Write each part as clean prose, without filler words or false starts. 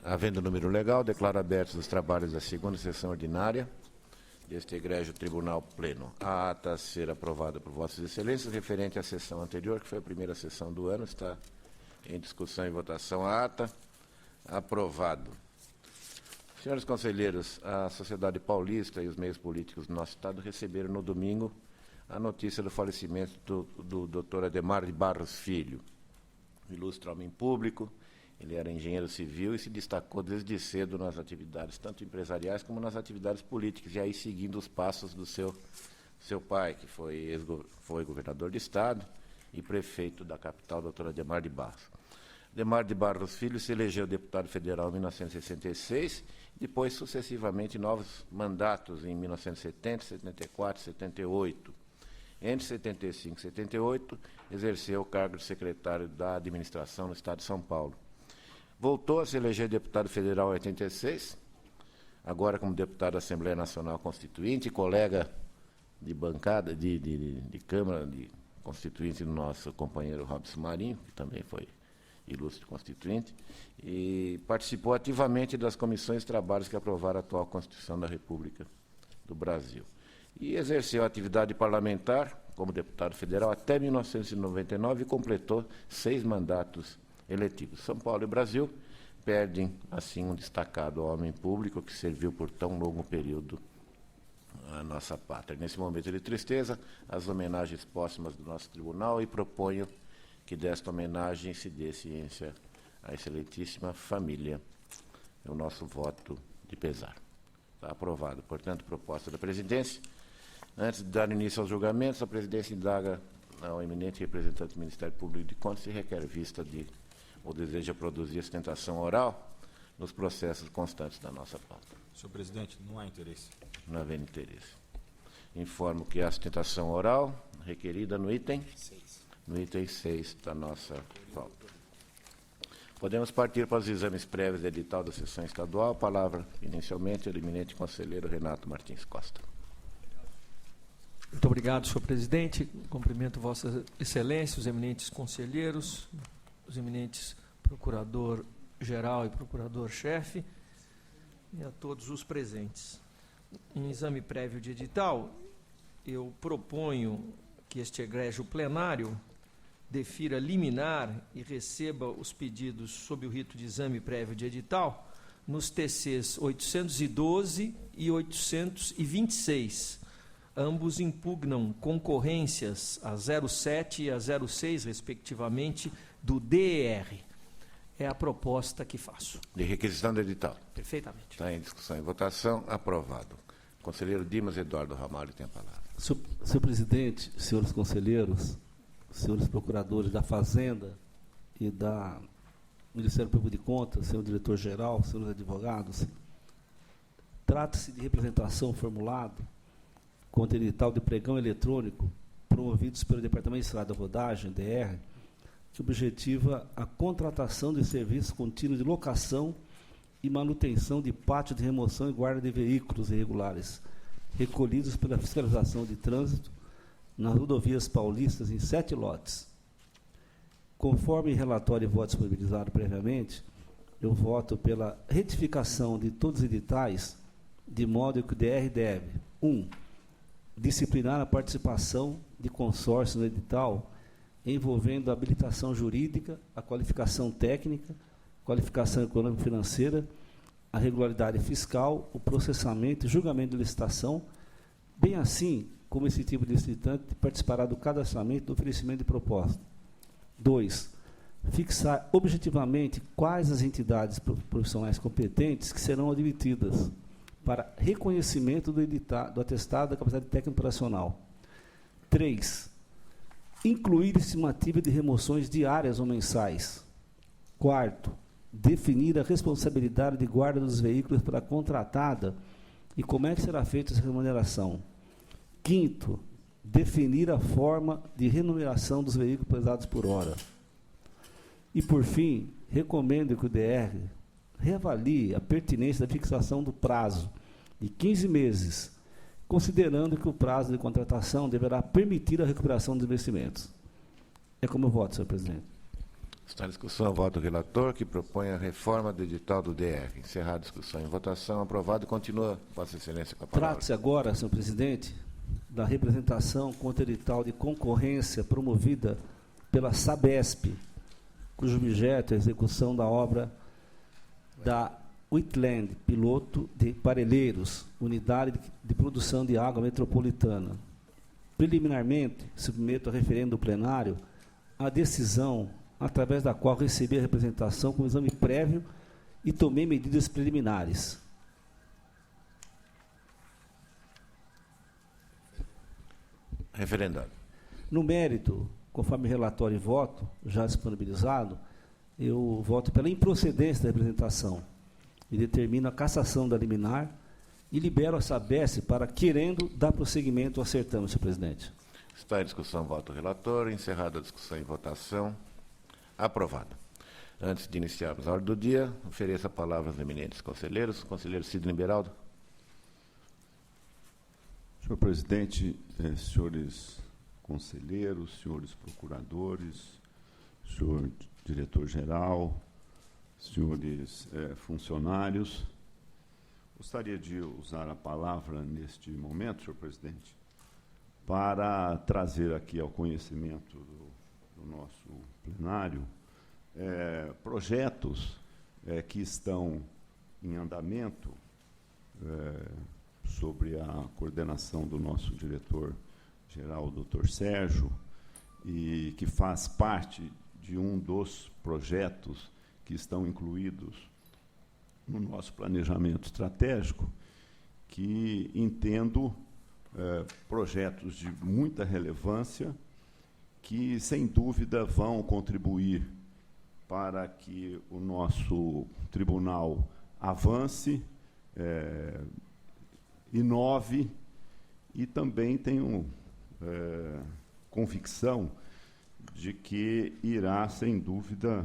Havendo número legal, declaro abertos os trabalhos da segunda sessão ordinária deste egrégio Tribunal Pleno. A ata a ser aprovada por Vossas Excelências, referente à sessão anterior, que foi a primeira sessão do ano, está em discussão e votação a ata. Aprovado. Senhores conselheiros, a sociedade paulista e os meios políticos do nosso Estado receberam no domingo a notícia do falecimento do Dr. Adhemar de Barros Filho, ilustre homem público. Ele era engenheiro civil e se destacou desde cedo nas atividades, tanto empresariais como nas atividades políticas, e aí seguindo os passos do seu pai, que foi governador de Estado e prefeito da capital, doutor Adhemar de Barros. Adhemar de Barros Filho se elegeu deputado federal em 1966, depois, sucessivamente, novos mandatos em 1970, 74, 78. Entre 75 e 78, exerceu o cargo de secretário da administração no Estado de São Paulo. Voltou a se eleger deputado federal em 86, agora como deputado da Assembleia Nacional Constituinte, colega de bancada, de Câmara de Constituinte do nosso companheiro Robson Marinho, que também foi ilustre constituinte, e participou ativamente das comissões de trabalhos que aprovaram a atual Constituição da República do Brasil. E exerceu a atividade parlamentar como deputado federal até 1999 e completou 6 mandatos eletivos. São Paulo e Brasil perdem, assim, um destacado homem público que serviu por tão longo período a nossa pátria. Nesse momento de tristeza, as homenagens póstumas do nosso tribunal, e proponho que desta homenagem se dê ciência à excelentíssima família. É o nosso voto de pesar. Está aprovado, portanto, proposta da presidência. Antes de dar início aos julgamentos, a presidência indaga ao eminente representante do Ministério Público de Contas se requer vista de ou deseja produzir sustentação oral nos processos constantes da nossa pauta. Senhor presidente, não há interesse. Não havendo interesse. Informo que a sustentação oral requerida no item 6 da nossa pauta. Podemos partir para os exames prévios do edital da sessão estadual. Palavra, inicialmente, ao eminente conselheiro Renato Martins Costa. Muito obrigado, senhor presidente. Cumprimento Vossa Excelência, os eminentes conselheiros, os eminentes procurador-geral e procurador-chefe, e a todos os presentes. Em exame prévio de edital, eu proponho que este egrégio plenário defira liminar e receba os pedidos sob o rito de exame prévio de edital nos TCs 812 e 826. Ambos impugnam concorrências a 07 e a 06, respectivamente, do DER. É a proposta que faço. De requisição do edital. Perfeitamente. Está em discussão e votação. Aprovado. Conselheiro Dimas Eduardo Ramalho tem a palavra. Senhor presidente, senhores conselheiros, senhores procuradores da Fazenda e da Ministério Público de Contas, senhor diretor-geral, senhores advogados, trata-se de representação formulado contra o edital de pregão eletrônico promovidos pelo Departamento de Estrada da Rodagem, DR, que objetiva a contratação de serviços contínuos de locação e manutenção de pátio de remoção e guarda de veículos irregulares recolhidos pela fiscalização de trânsito nas rodovias paulistas em 7 lotes. Conforme relatório e voto disponibilizado previamente, eu voto pela retificação de todos os editais, de modo que o DR deve: 1. Disciplinar a participação de consórcio no edital envolvendo a habilitação jurídica, a qualificação técnica, qualificação econômico-financeira, a regularidade fiscal, o processamento e julgamento de licitação, bem assim como esse tipo de licitante participará do cadastramento e do oferecimento de proposta. 2. Fixar objetivamente quais as entidades profissionais competentes que serão admitidas para reconhecimento do atestado da capacidade técnica operacional. 3. Incluir estimativa de remoções diárias ou mensais. 4. Definir a responsabilidade de guarda dos veículos pela contratada e como é que será feita essa remuneração. 5. Definir a forma de remuneração dos veículos pesados por hora. E, por fim, recomendo que o DR reavalie a pertinência da fixação do prazo de 15 meses, considerando que o prazo de contratação deverá permitir a recuperação dos investimentos. É como eu voto, senhor presidente. Está em discussão o voto do relator, que propõe a reforma do edital do DR. Encerrada a discussão em votação, aprovado. Continua, Vossa Excelência, com a palavra. Trata-se agora, senhor presidente, da representação contra o edital de concorrência promovida pela Sabesp, cujo objeto é a execução da obra da Wheatland, piloto de Parelheiros, unidade de produção de água metropolitana. Preliminarmente, submeto a referendo do plenário a decisão através da qual recebi a representação com exame prévio e tomei medidas preliminares. Referendado. No mérito, conforme relatório e voto, já disponibilizado, eu voto pela improcedência da representação e determino a cassação da liminar e libero a Sabesp para, querendo, dar prosseguimento ao certame, senhor presidente. Está em discussão o voto do relator. Encerrada a discussão em votação. Aprovado. Antes de iniciarmos a ordem do dia, ofereço a palavra aos eminentes conselheiros. Conselheiro Sidney Beraldo. Senhor presidente, senhores conselheiros, senhores procuradores, senhor diretor-geral, senhores funcionários, gostaria de usar a palavra neste momento, senhor presidente, para trazer aqui ao conhecimento do nosso plenário projetos que estão em andamento sobre a coordenação do nosso diretor-geral, o doutor Sérgio, e que faz parte de um dos projetos que estão incluídos no nosso planejamento estratégico, que entendo projetos de muita relevância que, sem dúvida, vão contribuir para que o nosso tribunal avance, inove, e também tenho convicção de que irá, sem dúvida,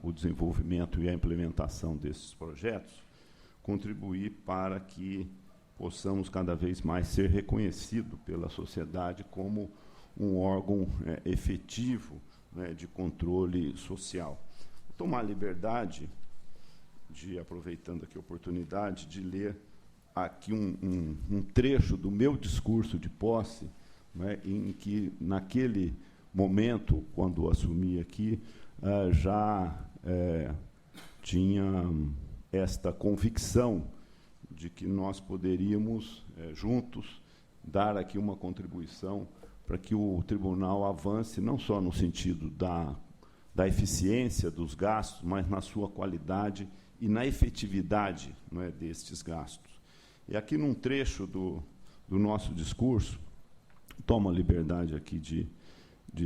o desenvolvimento e a implementação desses projetos contribuir para que possamos cada vez mais ser reconhecido pela sociedade como um órgão efetivo, né, de controle social. Vou tomar a liberdade de, aproveitando aqui a oportunidade, de ler aqui um trecho do meu discurso de posse, né, em que, naquele momento, quando assumi aqui, já tinha esta convicção de que nós poderíamos, juntos, dar aqui uma contribuição para que o tribunal avance, não só no sentido da eficiência dos gastos, mas na sua qualidade e na efetividade, não é, destes gastos. E aqui, num trecho do nosso discurso, tomo a liberdade aqui de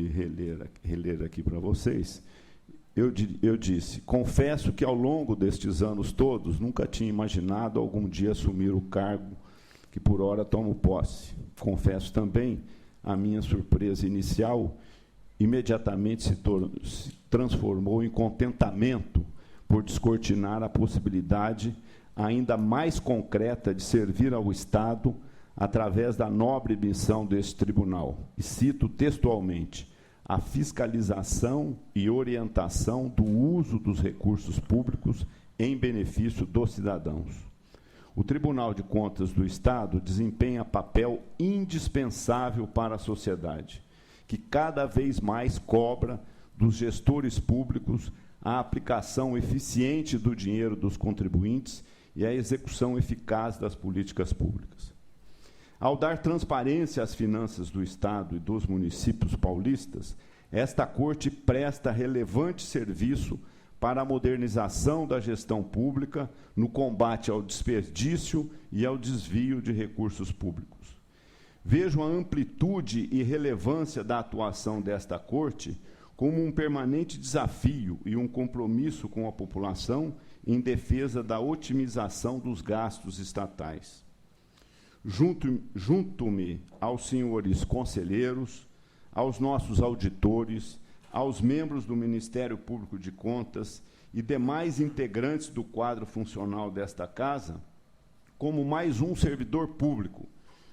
reler aqui para vocês. Eu disse: confesso que, ao longo destes anos todos, nunca tinha imaginado algum dia assumir o cargo que, por ora, tomo posse. Confesso também a minha surpresa inicial imediatamente se transformou em contentamento por descortinar a possibilidade ainda mais concreta de servir ao Estado através da nobre missão deste tribunal. E cito textualmente: a fiscalização e orientação do uso dos recursos públicos em benefício dos cidadãos. O Tribunal de Contas do Estado desempenha papel indispensável para a sociedade, que cada vez mais cobra dos gestores públicos a aplicação eficiente do dinheiro dos contribuintes e a execução eficaz das políticas públicas. Ao dar transparência às finanças do Estado e dos municípios paulistas, esta Corte presta relevante serviço para a modernização da gestão pública no combate ao desperdício e ao desvio de recursos públicos. Vejo a amplitude e relevância da atuação desta Corte como um permanente desafio e um compromisso com a população em defesa da otimização dos gastos estatais. Junto-me aos senhores conselheiros, aos nossos auditores, aos membros do Ministério Público de Contas e demais integrantes do quadro funcional desta Casa, como mais um servidor público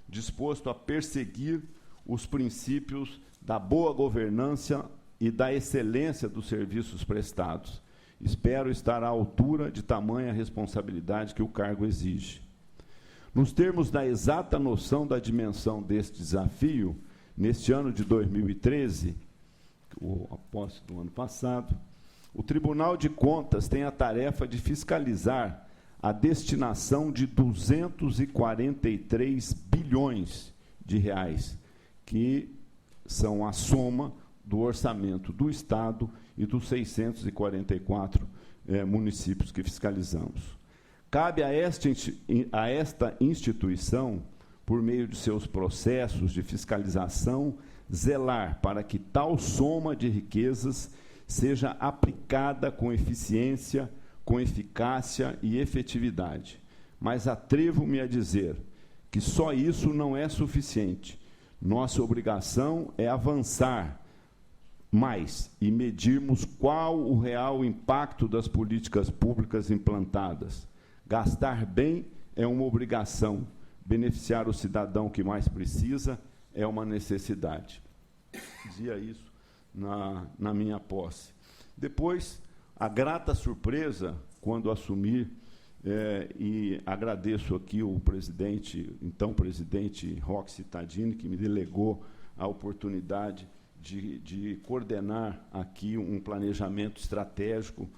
disposto a perseguir os princípios da boa governança e da excelência dos serviços prestados. Espero estar à altura de tamanha responsabilidade que o cargo exige. Nos termos da exata noção da dimensão deste desafio, neste ano de 2013, a posse do ano passado, o Tribunal de Contas tem a tarefa de fiscalizar a destinação de 243 bilhões de reais, que são a soma do orçamento do Estado e dos 644 municípios que fiscalizamos. Cabe a esta instituição, por meio de seus processos de fiscalização, zelar para que tal soma de riquezas seja aplicada com eficiência, com eficácia e efetividade. Mas atrevo-me a dizer que só isso não é suficiente. Nossa obrigação é avançar mais e medirmos qual o real impacto das políticas públicas implantadas. Gastar bem é uma obrigação, beneficiar o cidadão que mais precisa é uma necessidade. Dizia isso na minha posse. Depois, a grata surpresa, quando assumi, e agradeço aqui o presidente, então presidente Roque Cittadini, que me delegou a oportunidade de coordenar aqui um planejamento estratégico,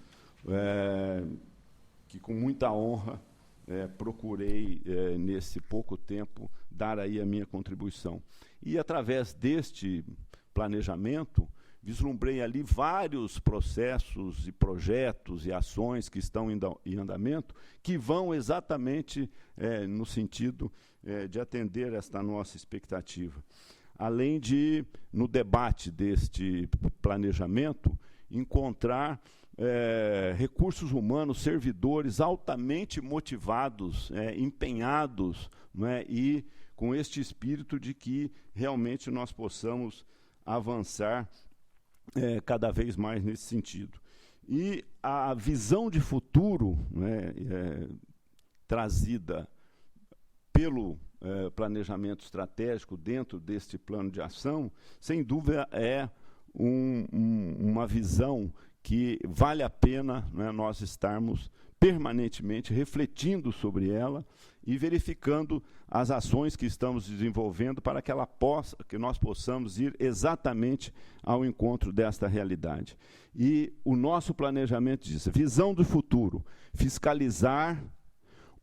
que com muita honra procurei, nesse pouco tempo, dar aí a minha contribuição. E, através deste planejamento, vislumbrei ali vários processos e projetos e ações que estão em andamento, que vão exatamente no sentido de atender esta nossa expectativa. Além de, no debate deste planejamento, encontrar recursos humanos, servidores altamente motivados, empenhados, e com este espírito de que realmente nós possamos avançar cada vez mais nesse sentido. E a visão de futuro, trazida pelo planejamento estratégico dentro deste plano de ação, sem dúvida é uma visão que vale a pena nós estarmos permanentemente refletindo sobre ela e verificando as ações que estamos desenvolvendo para que nós possamos ir exatamente ao encontro desta realidade. E o nosso planejamento diz: visão do futuro, fiscalizar,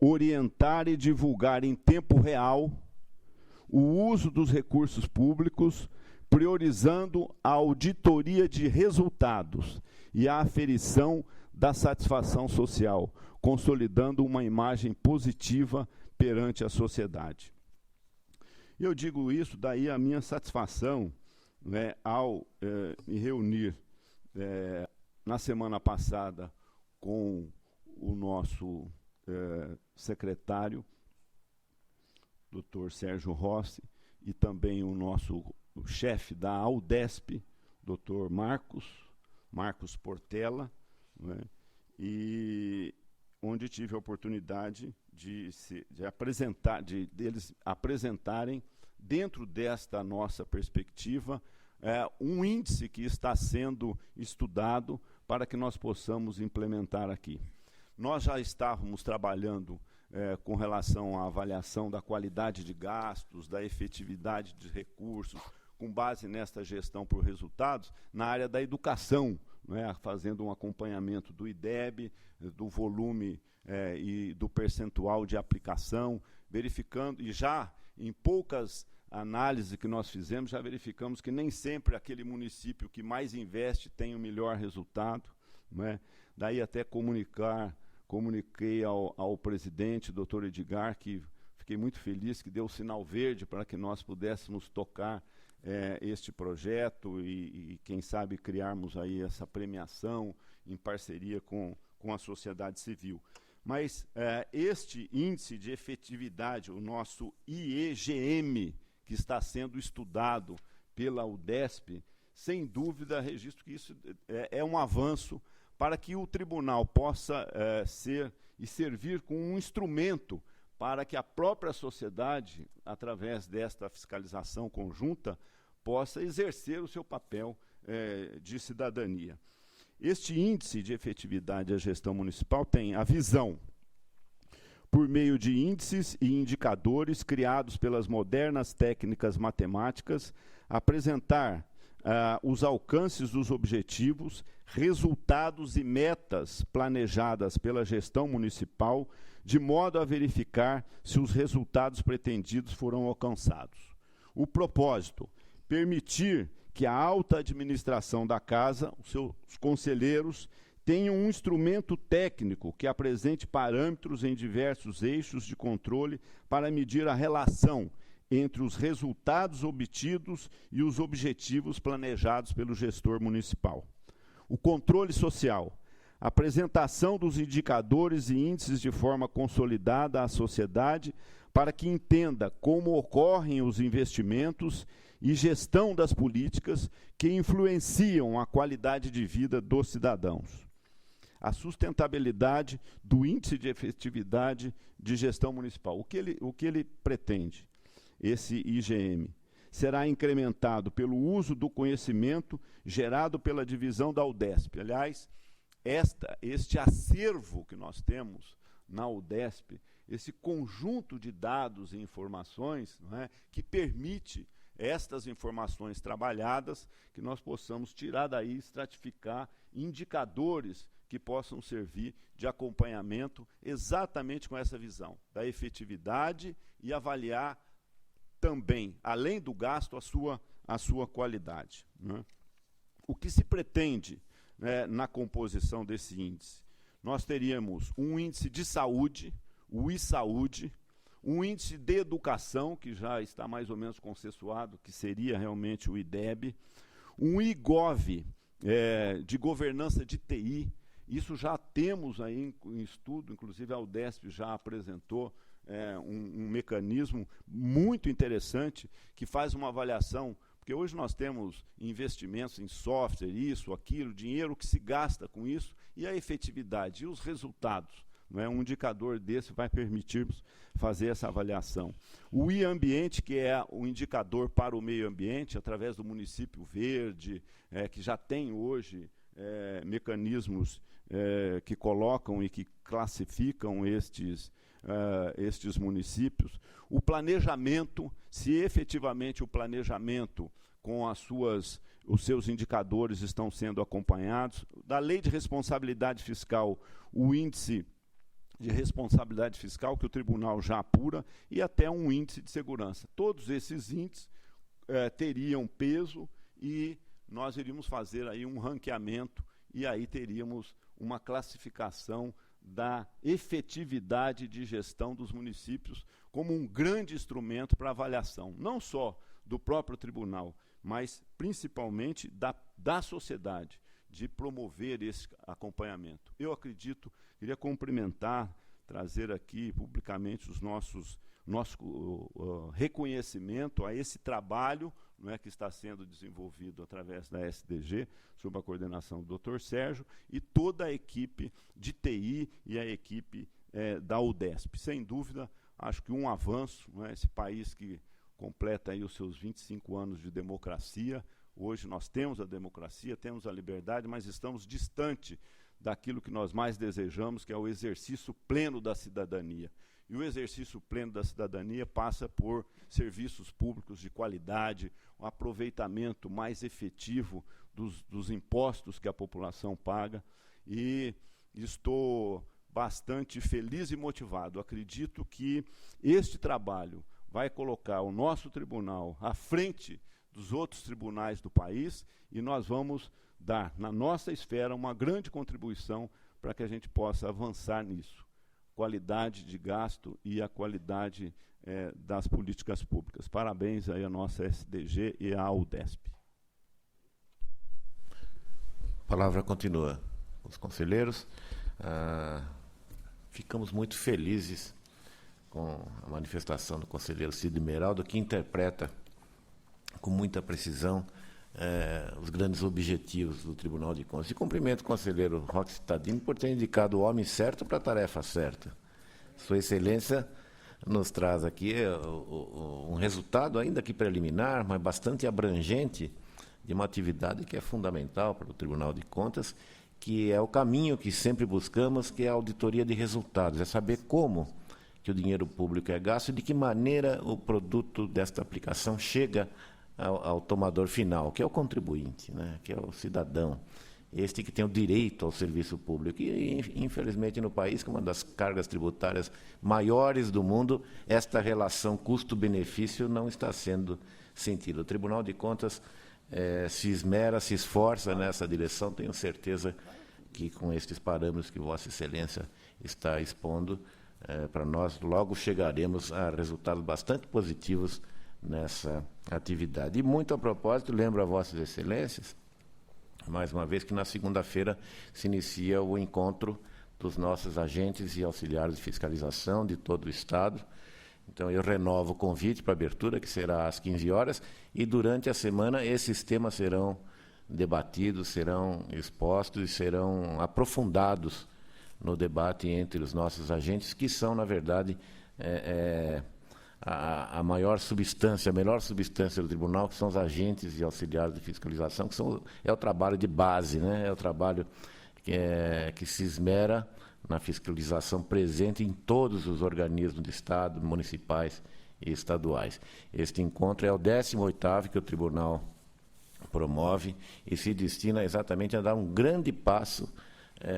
orientar e divulgar em tempo real o uso dos recursos públicos, priorizando a auditoria de resultados e a aferição da satisfação social, consolidando uma imagem positiva perante a sociedade. Eu digo isso, daí a minha satisfação ao me reunir na semana passada com o nosso secretário, Dr. Sérgio Rossi, e também o nosso chefe da AUDESP, Dr. Marcos Portela, e onde tive a oportunidade deles apresentarem, dentro desta nossa perspectiva, um índice que está sendo estudado para que nós possamos implementar aqui. Nós já estávamos trabalhando com relação à avaliação da qualidade de gastos, da efetividade de recursos, com base nesta gestão por resultados, na área da educação, fazendo um acompanhamento do IDEB, do volume e do percentual de aplicação, verificando, e já em poucas análises que nós fizemos, já verificamos que nem sempre aquele município que mais investe tem o melhor resultado. Daí até comuniquei ao presidente, doutor Edgar, que fiquei muito feliz, que deu o sinal verde para que nós pudéssemos tocar este projeto e, quem sabe, criarmos aí essa premiação em parceria com a sociedade civil. Mas este índice de efetividade, o nosso IEGM, que está sendo estudado pela UDESP, sem dúvida, registro que isso é um avanço para que o tribunal possa servir como um instrumento para que a própria sociedade, através desta fiscalização conjunta, possa exercer o seu papel de cidadania. Este índice de efetividade da gestão municipal tem a visão, por meio de índices e indicadores criados pelas modernas técnicas matemáticas, apresentar os alcances dos objetivos, resultados e metas planejadas pela gestão municipal, de modo a verificar se os resultados pretendidos foram alcançados. O propósito, permitir que a alta administração da casa, os seus conselheiros, tenham um instrumento técnico que apresente parâmetros em diversos eixos de controle para medir a relação entre os resultados obtidos e os objetivos planejados pelo gestor municipal. O controle social, apresentação dos indicadores e índices de forma consolidada à sociedade para que entenda como ocorrem os investimentos e gestão das políticas que influenciam a qualidade de vida dos cidadãos. A sustentabilidade do índice de efetividade de gestão municipal. O que ele pretende? Esse IGM será incrementado pelo uso do conhecimento gerado pela divisão da UDESP. Aliás, este acervo que nós temos na UDESP, esse conjunto de dados e informações, não é, que permite estas informações trabalhadas, que nós possamos tirar daí, estratificar indicadores que possam servir de acompanhamento exatamente com essa visão da efetividade e avaliar também, além do gasto, a sua qualidade. Né? O que se pretende, né, na composição desse índice? Nós teríamos um índice de saúde, o iSaúde, um índice de educação, que já está mais ou menos consensuado, que seria realmente o IDEB, um IGOV, de governança de TI. Isso já temos aí em estudo, inclusive a UDESP já apresentou um mecanismo muito interessante que faz uma avaliação, porque hoje nós temos investimentos em software, isso, aquilo, dinheiro que se gasta com isso, e a efetividade e os resultados. Um indicador desse vai permitir-nos fazer essa avaliação. O iAmbiente, que é o indicador para o meio ambiente, através do município verde, que já tem hoje mecanismos que colocam e que classificam estes municípios. O planejamento, se efetivamente o planejamento com os seus indicadores estão sendo acompanhados. Da lei de responsabilidade fiscal, o índice de responsabilidade fiscal que o tribunal já apura e até um índice de segurança. Todos esses índices teriam peso e nós iríamos fazer aí um ranqueamento e aí teríamos uma classificação da efetividade de gestão dos municípios como um grande instrumento para avaliação, não só do próprio tribunal, mas principalmente da sociedade, de promover esse acompanhamento. Eu acredito, queria cumprimentar, trazer aqui publicamente nosso reconhecimento a esse trabalho, não é, que está sendo desenvolvido através da SDG, sob a coordenação do Dr. Sérgio, e toda a equipe de TI e a equipe da UDESP. Sem dúvida, acho que um avanço, não é, esse país que completa aí os seus 25 anos de democracia. Hoje nós temos a democracia, temos a liberdade, mas estamos distante daquilo que nós mais desejamos, que é o exercício pleno da cidadania. E o exercício pleno da cidadania passa por serviços públicos de qualidade, um aproveitamento mais efetivo dos impostos que a população paga. E estou bastante feliz e motivado. Acredito que este trabalho vai colocar o nosso tribunal à frente dos outros tribunais do país e nós vamos dar, na nossa esfera, uma grande contribuição para que a gente possa avançar nisso. Qualidade de gasto e a qualidade das políticas públicas. Parabéns aí à nossa SDG e à UDESP. A palavra continua com os conselheiros. Ficamos muito felizes com a manifestação do conselheiro Cid Meraldo, que interpreta com muita precisão os grandes objetivos do Tribunal de Contas. E cumprimento o conselheiro Roque Cittadini por ter indicado o homem certo para a tarefa certa. Sua Excelência nos traz aqui um resultado, ainda que preliminar, mas bastante abrangente, de uma atividade que é fundamental para o Tribunal de Contas, que é o caminho que sempre buscamos, que é a auditoria de resultados, é saber como que o dinheiro público é gasto e de que maneira o produto desta aplicação chega ao tomador final, que é o contribuinte, né, que é o cidadão, este que tem o direito ao serviço público. E, infelizmente, no país, que é uma das cargas tributárias maiores do mundo, esta relação custo-benefício não está sendo sentida. O Tribunal de Contas se esmera, se esforça nessa direção. Tenho certeza que, com estes parâmetros que Vossa Excelência está expondo, para nós logo chegaremos a resultados bastante positivos nessa atividade. E, muito a propósito, lembro a Vossas Excelências, mais uma vez, que na segunda-feira se inicia o encontro dos nossos agentes e auxiliares de fiscalização de todo o Estado. Então, eu renovo o convite para abertura, que será às 15 horas, e durante a semana esses temas serão debatidos, serão expostos e serão aprofundados no debate entre os nossos agentes, que são, na verdade, a maior substância, a melhor substância do tribunal, que são os agentes e auxiliares de fiscalização, que é o trabalho de base, né? É o trabalho que se esmera na fiscalização presente em todos os organismos do Estado, municipais e estaduais. Este encontro é o 18º que o tribunal promove e se destina exatamente a dar um grande passo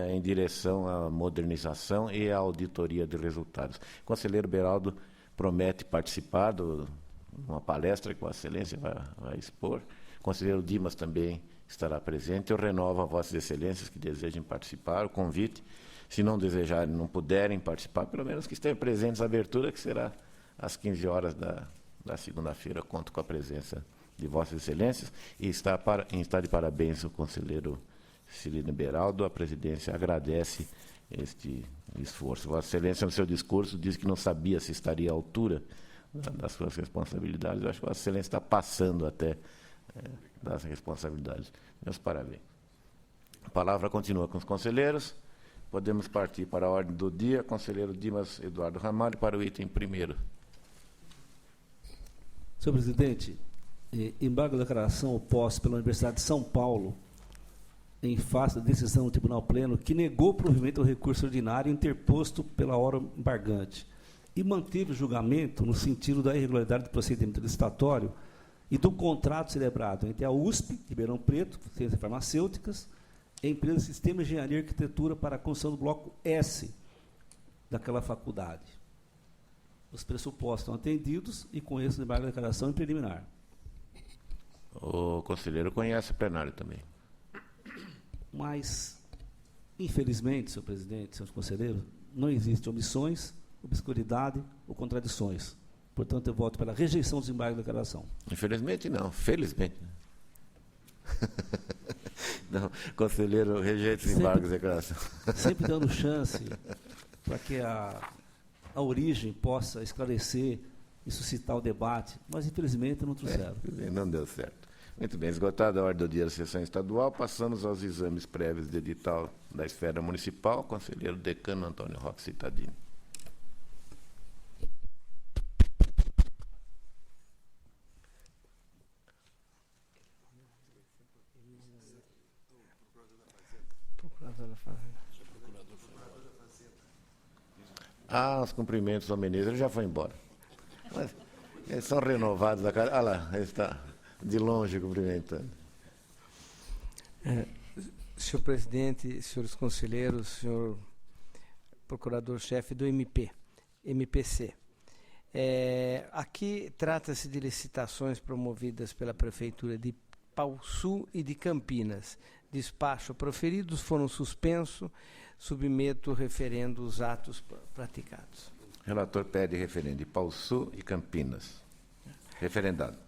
em direção à modernização e à auditoria de resultados. O conselheiro Beraldo promete participar de uma palestra que Vossa Excelência vai expor. O conselheiro Dimas também estará presente. Eu renovo a Vossas Excelências que desejem participar o convite. Se não desejarem, não puderem participar, pelo menos que estejam presentes à abertura, que será às 15 horas da segunda-feira. Conto com a presença de Vossas Excelências e está de parabéns o conselheiro Cirino Beraldo. A presidência agradece este esforço. Vossa Excelência, no seu discurso, disse que não sabia se estaria à altura das suas responsabilidades. Eu acho que Vossa Excelência está passando até das responsabilidades. Meus parabéns. A palavra continua com os conselheiros. Podemos partir para a ordem do dia. Conselheiro Dimas Eduardo Ramalho, para o item 1º. Senhor presidente, embargo da declaração oposta pela Universidade de São Paulo em face da decisão do Tribunal Pleno que negou o provimento ao recurso ordinário interposto pela órgão embargante e manteve o julgamento no sentido da irregularidade do procedimento licitatório e do contrato celebrado entre a USP, Ribeirão Preto, Ciências Farmacêuticas, e a empresa Sistema de Engenharia e Arquitetura para a construção do bloco S daquela faculdade. Os pressupostos estão atendidos e com esse embargo da declaração em preliminar. O conselheiro conhece o plenário também. Mas, infelizmente, senhor presidente, senhores conselheiros, não existem omissões, obscuridade ou contradições. Portanto, eu voto pela rejeição dos embargos da declaração. Infelizmente, não. Felizmente. Não, conselheiro, rejeita os embargos da declaração. Sempre dando chance para que a origem possa esclarecer e suscitar o debate, mas, infelizmente, não trouxeram. Não deu certo. Muito bem, esgotada a ordem do dia da sessão estadual, passamos aos exames prévios de edital da esfera municipal. Conselheiro decano Antônio Roque Cittadini. Os cumprimentos ao Menezes, ele já foi embora. Mas eles são renovados da casa. Olha lá, ele está de longe cumprimentando. Senhor presidente, senhores conselheiros, senhor procurador-chefe do MPC. Aqui trata-se de licitações promovidas pela Prefeitura de Pauçu e de Campinas. Despacho proferidos foram suspensos. Submeto referendo os atos praticados. Relator pede referendo de Pauçu e Campinas. Referendado.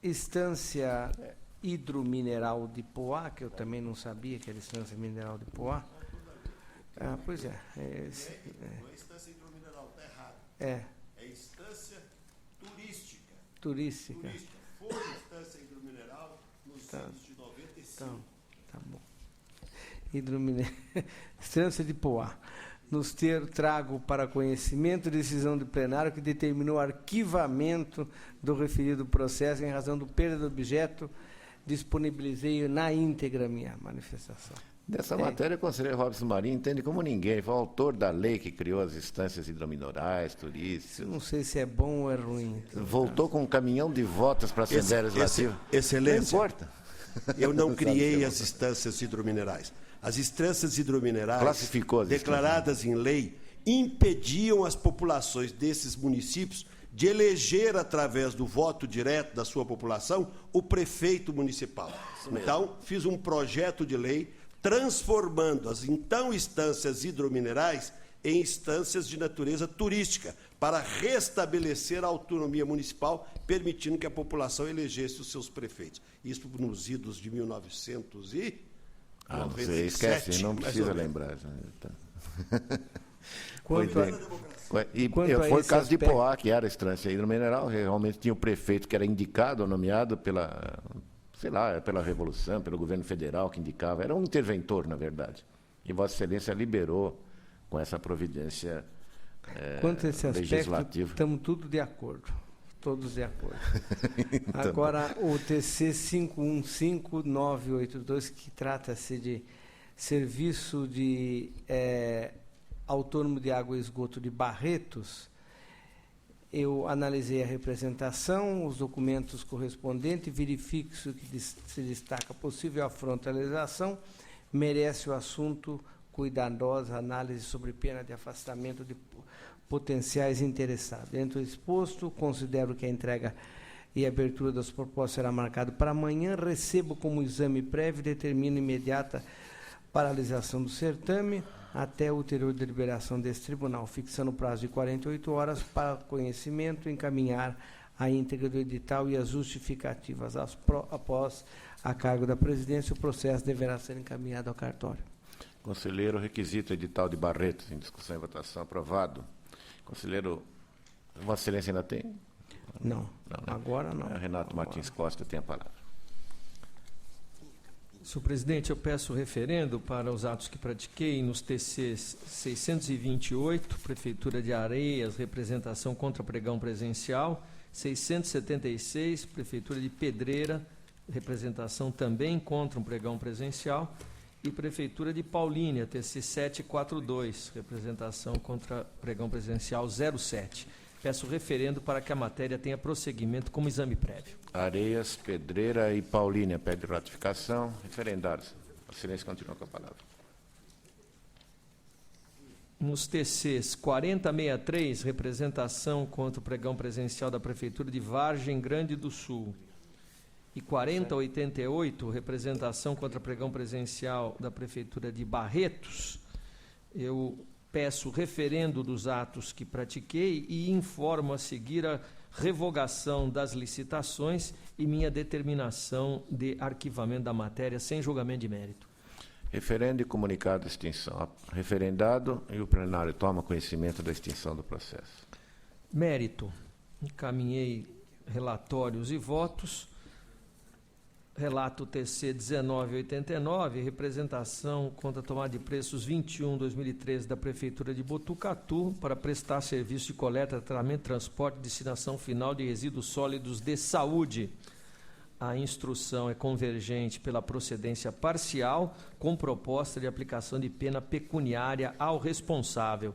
Estância hidromineral de Poá, que eu também não sabia que era estância mineral de Poá. Pois é. Não é estância hidromineral, está errado. É estância turística. Turística. Foi estância hidromineral nos anos de 95. Então, tá bom. Estância de Poá. Nos trago para conhecimento decisão do plenário que determinou o arquivamento do referido processo em razão do perda do objeto disponibilizei na íntegra a minha manifestação. Dessa matéria, o conselheiro Robson Marinho entende como ninguém. Ele foi o autor da lei que criou as instâncias hidrominerais, turísticas. Não sei se é bom ou é ruim. Voltou com um caminhão de votos para a Assembleia Legislativa. Excelência, Não importa. eu não criei as instâncias hidrominerais. As instâncias hidrominerais, Classificou as declaradas em lei, impediam as populações desses municípios de eleger, através do voto direto da sua população, o prefeito municipal. Então, fiz um projeto de lei transformando as então instâncias hidrominerais em instâncias de natureza turística, para restabelecer a autonomia municipal, permitindo que a população elegesse os seus prefeitos. Isso nos idos de 1997. Não sei, esquece, não precisa lembrar. Foi o caso de Poá, que era instância hidromineral, realmente tinha o prefeito que era indicado ou nomeado pela, sei lá, pela Revolução, pelo governo federal que indicava, era um interventor, na verdade. E Vossa Excelência liberou com essa providência quanto a esse aspecto, legislativa. estamos tudo de acordo, todos de acordo. Então, agora, o TC 515982, que trata-se de serviço de autônomo de água e esgoto de Barretos, eu analisei a representação, os documentos correspondentes, verifico que se destaca possível afronta à legislação, merece o assunto cuidadosa análise sobre pena de afastamento de potenciais interessados. Dentro do exposto, considero que a entrega e abertura das propostas será marcado para amanhã, recebo como exame prévio e determino imediata paralisação do certame até a ulterior deliberação desse tribunal, fixando o prazo de 48 horas para conhecimento, encaminhar a íntegra do edital e as justificativas. Após a cargo da presidência, o processo deverá ser encaminhado ao cartório. Conselheiro, requisito edital de Barretos, em discussão e votação, aprovado. Conselheiro, Vossa Excelência ainda tem? Não, Não. Agora não. Renato Martins Costa tem a palavra. Senhor presidente, eu peço referendo para os atos que pratiquei nos TCs 628, Prefeitura de Areias, representação contra pregão presencial, 676, Prefeitura de Pedreira, representação também contra um pregão presencial, e Prefeitura de Paulínia, TC 742, representação contra pregão presencial 07. Peço referendo para que a matéria tenha prosseguimento como exame prévio. Areias, Pedreira e Paulínia pede ratificação. Referendados. A Excelência continua com a palavra. Nos TCs 4063, representação contra o pregão presencial da Prefeitura de Vargem Grande do Sul, e 4088, representação contra pregão presencial da Prefeitura de Barretos, eu peço referendo dos atos que pratiquei e informo a seguir a revogação das licitações e minha determinação de arquivamento da matéria sem julgamento de mérito. Referendo e comunicado de extinção. Referendado e o plenário toma conhecimento da extinção do processo. Mérito. Encaminhei relatórios e votos. Relato TC 1989, representação contra a tomada de preços 21/2013 da Prefeitura de Botucatu para prestar serviço de coleta, tratamento, transporte e destinação final de resíduos sólidos de saúde. A instrução é convergente pela procedência parcial, com proposta de aplicação de pena pecuniária ao responsável.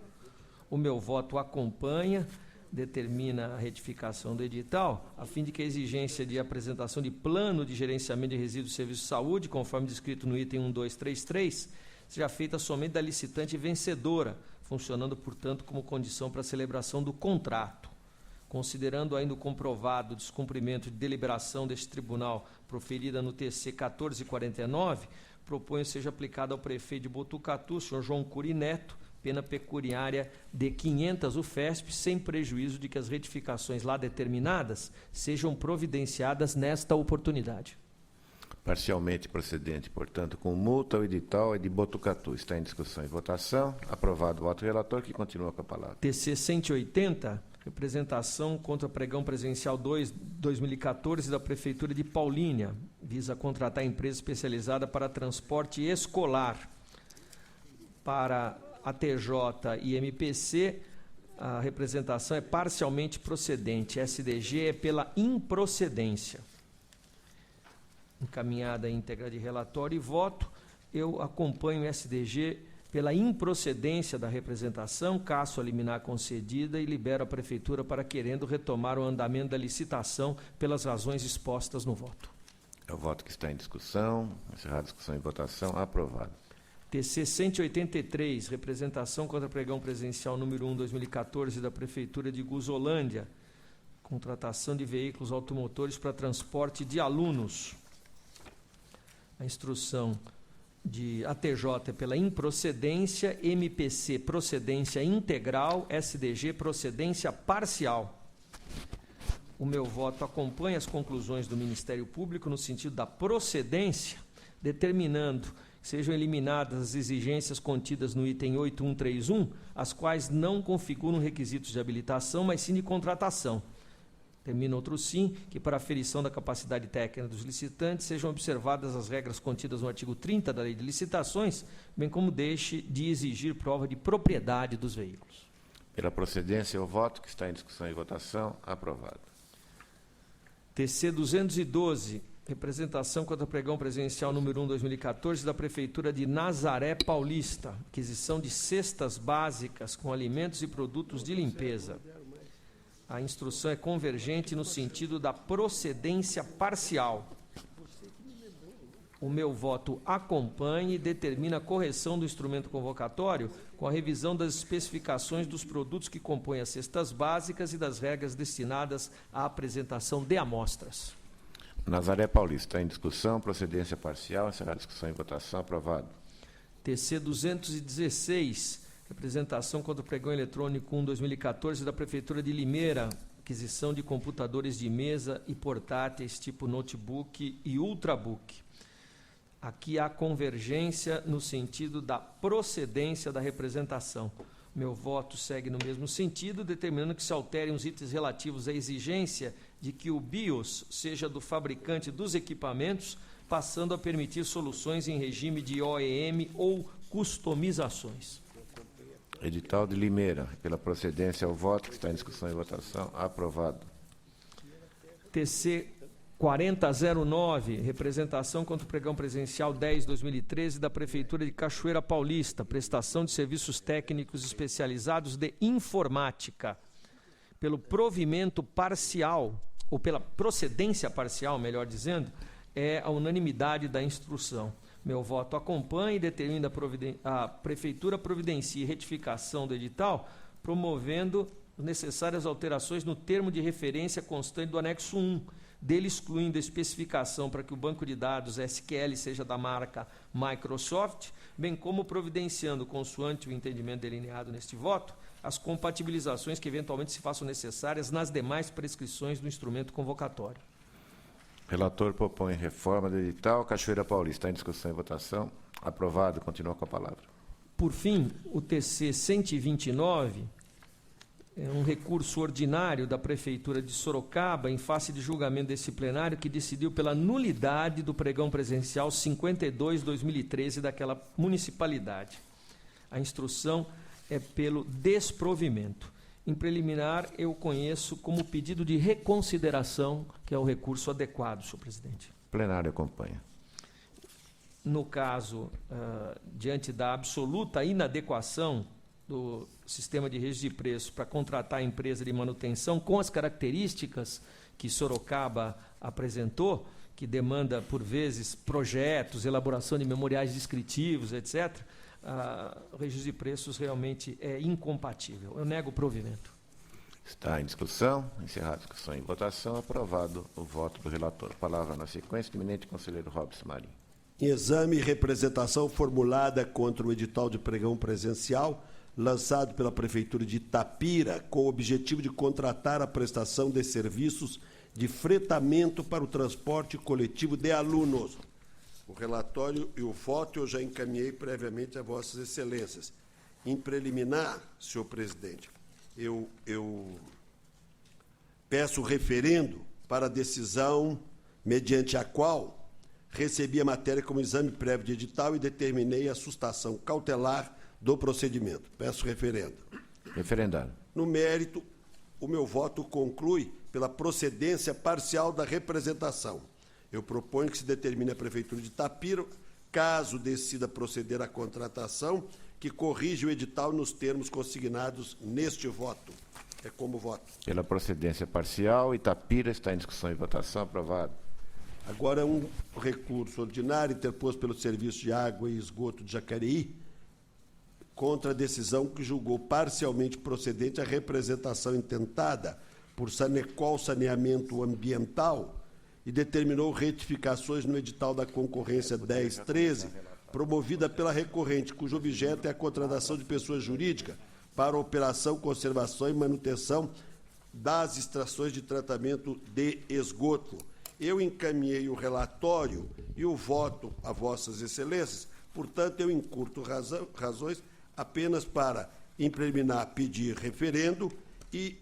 O meu voto acompanha, determina a retificação do edital, a fim de que a exigência de apresentação de plano de gerenciamento de resíduos de serviço de saúde, conforme descrito no item 1233, seja feita somente da licitante vencedora, funcionando, portanto, como condição para a celebração do contrato. Considerando ainda o comprovado descumprimento de deliberação deste tribunal proferida no TC 1449, proponho seja aplicada ao prefeito de Botucatu, senhor João Curi Neto, pena pecuniária de 500 UFESP, sem prejuízo de que as retificações lá determinadas sejam providenciadas nesta oportunidade. Parcialmente procedente, portanto, com multa, o edital é de Botucatu. Está em discussão e votação. Aprovado o voto do relator, que continua com a palavra. TC 180, representação contra pregão presencial 2014 da Prefeitura de Paulínia, visa contratar empresa especializada para transporte escolar. Para a TJ e MPC, a representação é parcialmente procedente. SDG é pela improcedência. encaminhada a íntegra de relatório e voto. Eu acompanho o SDG pela improcedência da representação, casso a liminar concedida e libero a Prefeitura para querendo retomar o andamento da licitação pelas razões expostas no voto. É o voto que está em discussão. Encerrada a discussão e votação. Aprovado. TC 183, representação contra pregão presidencial número 1/2014 da Prefeitura de Guzolândia, contratação de veículos automotores para transporte de alunos. A instrução de ATJ é pela improcedência, MPC procedência integral, SDG procedência parcial. O meu voto acompanha as conclusões do Ministério Público no sentido da procedência, determinando que sejam eliminadas as exigências contidas no item 8131, as quais não configuram requisitos de habilitação, mas sim de contratação. Termina outro sim, que para aferição da capacidade técnica dos licitantes sejam observadas as regras contidas no artigo 30 da Lei de Licitações, bem como deixe de exigir prova de propriedade dos veículos. Pela procedência, o voto que está em discussão e votação. Aprovado. TC 212, representação contra pregão presidencial número 1/2014 da Prefeitura de Nazaré Paulista, aquisição de cestas básicas com alimentos e produtos de limpeza. A instrução é convergente no sentido da procedência parcial. O meu voto acompanha e determina a correção do instrumento convocatório com a revisão das especificações dos produtos que compõem as cestas básicas e das regras destinadas à apresentação de amostras. Nazaré Paulista, em discussão, procedência parcial, encerrada a discussão e votação. Aprovado. TC 216, representação contra o pregão eletrônico 1/2014 da Prefeitura de Limeira, aquisição de computadores de mesa e portáteis tipo notebook e ultrabook. Aqui há convergência no sentido da procedência da representação. Meu voto segue no mesmo sentido, determinando que se alterem os itens relativos à exigência de que o BIOS seja do fabricante dos equipamentos, passando a permitir soluções em regime de OEM ou customizações. Edital de Limeira. Pela procedência, o voto que está em discussão e votação. Aprovado. TC 4009, representação contra o pregão presidencial 10/2013 da Prefeitura de Cachoeira Paulista, prestação de serviços técnicos especializados de informática, pelo provimento parcial, ou pela procedência parcial, melhor dizendo, é a unanimidade da instrução. Meu voto acompanha e determina a Prefeitura providencie retificação do edital, promovendo necessárias alterações no termo de referência constante do anexo 1, dele excluindo a especificação para que o banco de dados SQL seja da marca Microsoft, bem como providenciando, consoante o entendimento delineado neste voto, as compatibilizações que eventualmente se façam necessárias nas demais prescrições do instrumento convocatório. Relator propõe reforma do edital. Cachoeira Paulista, em discussão e votação. Aprovado. Continua com a palavra. Por fim, o TC 129 é um recurso ordinário da Prefeitura de Sorocaba em face de julgamento desse plenário que decidiu pela nulidade do pregão presencial 52/2013 daquela municipalidade. A instrução é pelo desprovimento. Em preliminar, eu conheço como pedido de reconsideração, que é o recurso adequado, senhor presidente. Plenário acompanha. No caso, diante da absoluta inadequação do sistema de registro de preços para contratar a empresa de manutenção com as características que Sorocaba apresentou, que demanda, por vezes, projetos, elaboração de memoriais descritivos, etc., o registro de preços realmente é incompatível. Eu nego o provimento. Está em discussão. Encerrada a discussão e votação. Aprovado o voto do relator. Palavra na sequência do eminente conselheiro Robson Marinho. Em exame e representação formulada contra o edital de pregão presencial lançado pela Prefeitura de Itapira, com o objetivo de contratar a prestação de serviços de fretamento para o transporte coletivo de alunos. O relatório e o voto eu já encaminhei previamente a Vossas Excelências. Em preliminar, senhor presidente, eu peço referendo para a decisão mediante a qual recebi a matéria como exame prévio de edital e determinei a sustação cautelar do procedimento. Peço referendo. Referendado. No mérito, o meu voto conclui pela procedência parcial da representação. Eu proponho que se determine a Prefeitura de Itapira, caso decida proceder à contratação, que corrija o edital nos termos consignados neste voto. É como voto. Pela procedência parcial, Itapira está em discussão e votação. Aprovado. Agora, um recurso ordinário interposto pelo Serviço de Água e Esgoto de Jacareí contra a decisão que julgou parcialmente procedente a representação intentada por Sanecol Saneamento Ambiental e determinou retificações no edital da concorrência 1013, promovida pela recorrente, cujo objeto é a contratação de pessoa jurídica para operação, conservação e manutenção das estações de tratamento de esgoto. Eu encaminhei o relatório e o voto a Vossas Excelências, portanto, eu encurto razões apenas para impriminar, pedir referendo e,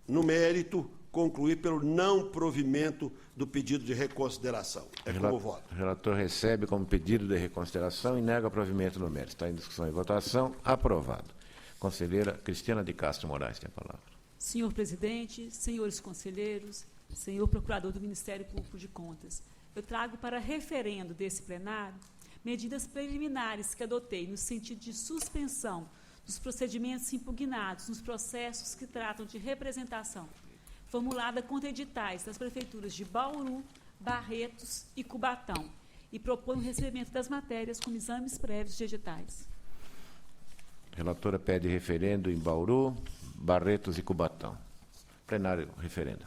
no mérito, concluir pelo não provimento do pedido de reconsideração. É como voto. O relator recebe como pedido de reconsideração e nega provimento no mérito. Está em discussão e votação. Aprovado. Conselheira Cristiana de Castro Moraes tem a palavra. Senhor presidente, senhores conselheiros, senhor procurador do Ministério Público de Contas, eu trago para referendo desse plenário medidas preliminares que adotei no sentido de suspensão dos procedimentos impugnados nos processos que tratam de representação, formulada contra editais das prefeituras de Bauru, Barretos e Cubatão, e propõe o recebimento das matérias como exames prévios de editais. Relatora pede referendo em Bauru, Barretos e Cubatão. Plenário referenda.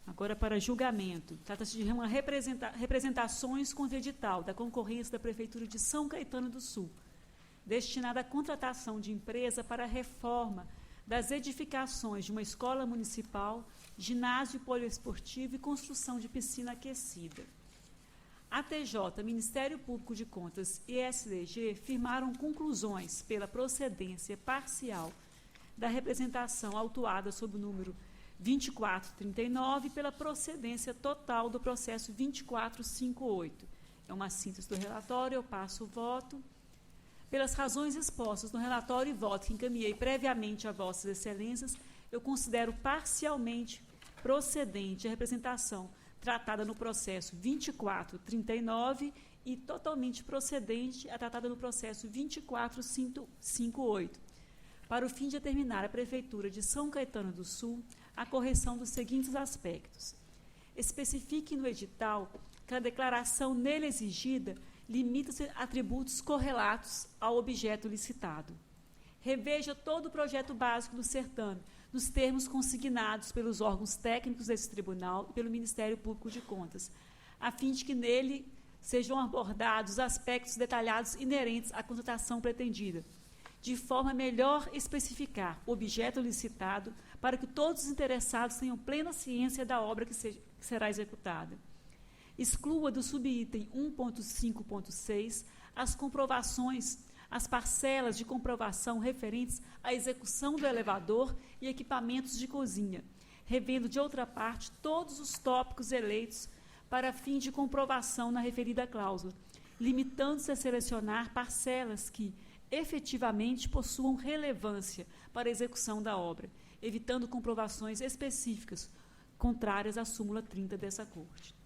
Agora, para julgamento, trata-se de uma representações contra edital da concorrência da Prefeitura de São Caetano do Sul, destinada à contratação de empresa para a reforma das edificações de uma escola municipal, ginásio poliesportivo e construção de piscina aquecida. A TJ, Ministério Público de Contas e SDG firmaram conclusões pela procedência parcial da representação autuada sob o número 2439 pela procedência total do processo 2458. É uma síntese do relatório, eu passo o voto. Pelas razões expostas no relatório e voto que encaminhei previamente a Vossas Excelências, eu considero parcialmente procedente a representação tratada no processo 2439 e totalmente procedente a tratada no processo 2458, para o fim de determinar à Prefeitura de São Caetano do Sul a correção dos seguintes aspectos. Especifique no edital que a declaração nele exigida limita-se a atributos correlatos ao objeto licitado. Reveja todo o projeto básico do certame, nos termos consignados pelos órgãos técnicos desse tribunal e pelo Ministério Público de Contas, a fim de que nele sejam abordados os aspectos detalhados inerentes à contratação pretendida, de forma a melhor especificar o objeto licitado para que todos os interessados tenham plena ciência da obra que será executada. Exclua do subitem 1.5.6 as comprovações, as parcelas de comprovação referentes à execução do elevador e equipamentos de cozinha, revendo, de outra parte, todos os tópicos eleitos para fim de comprovação na referida cláusula, limitando-se a selecionar parcelas que, efetivamente, possuam relevância para a execução da obra, evitando comprovações específicas contrárias à súmula 30 dessa Corte.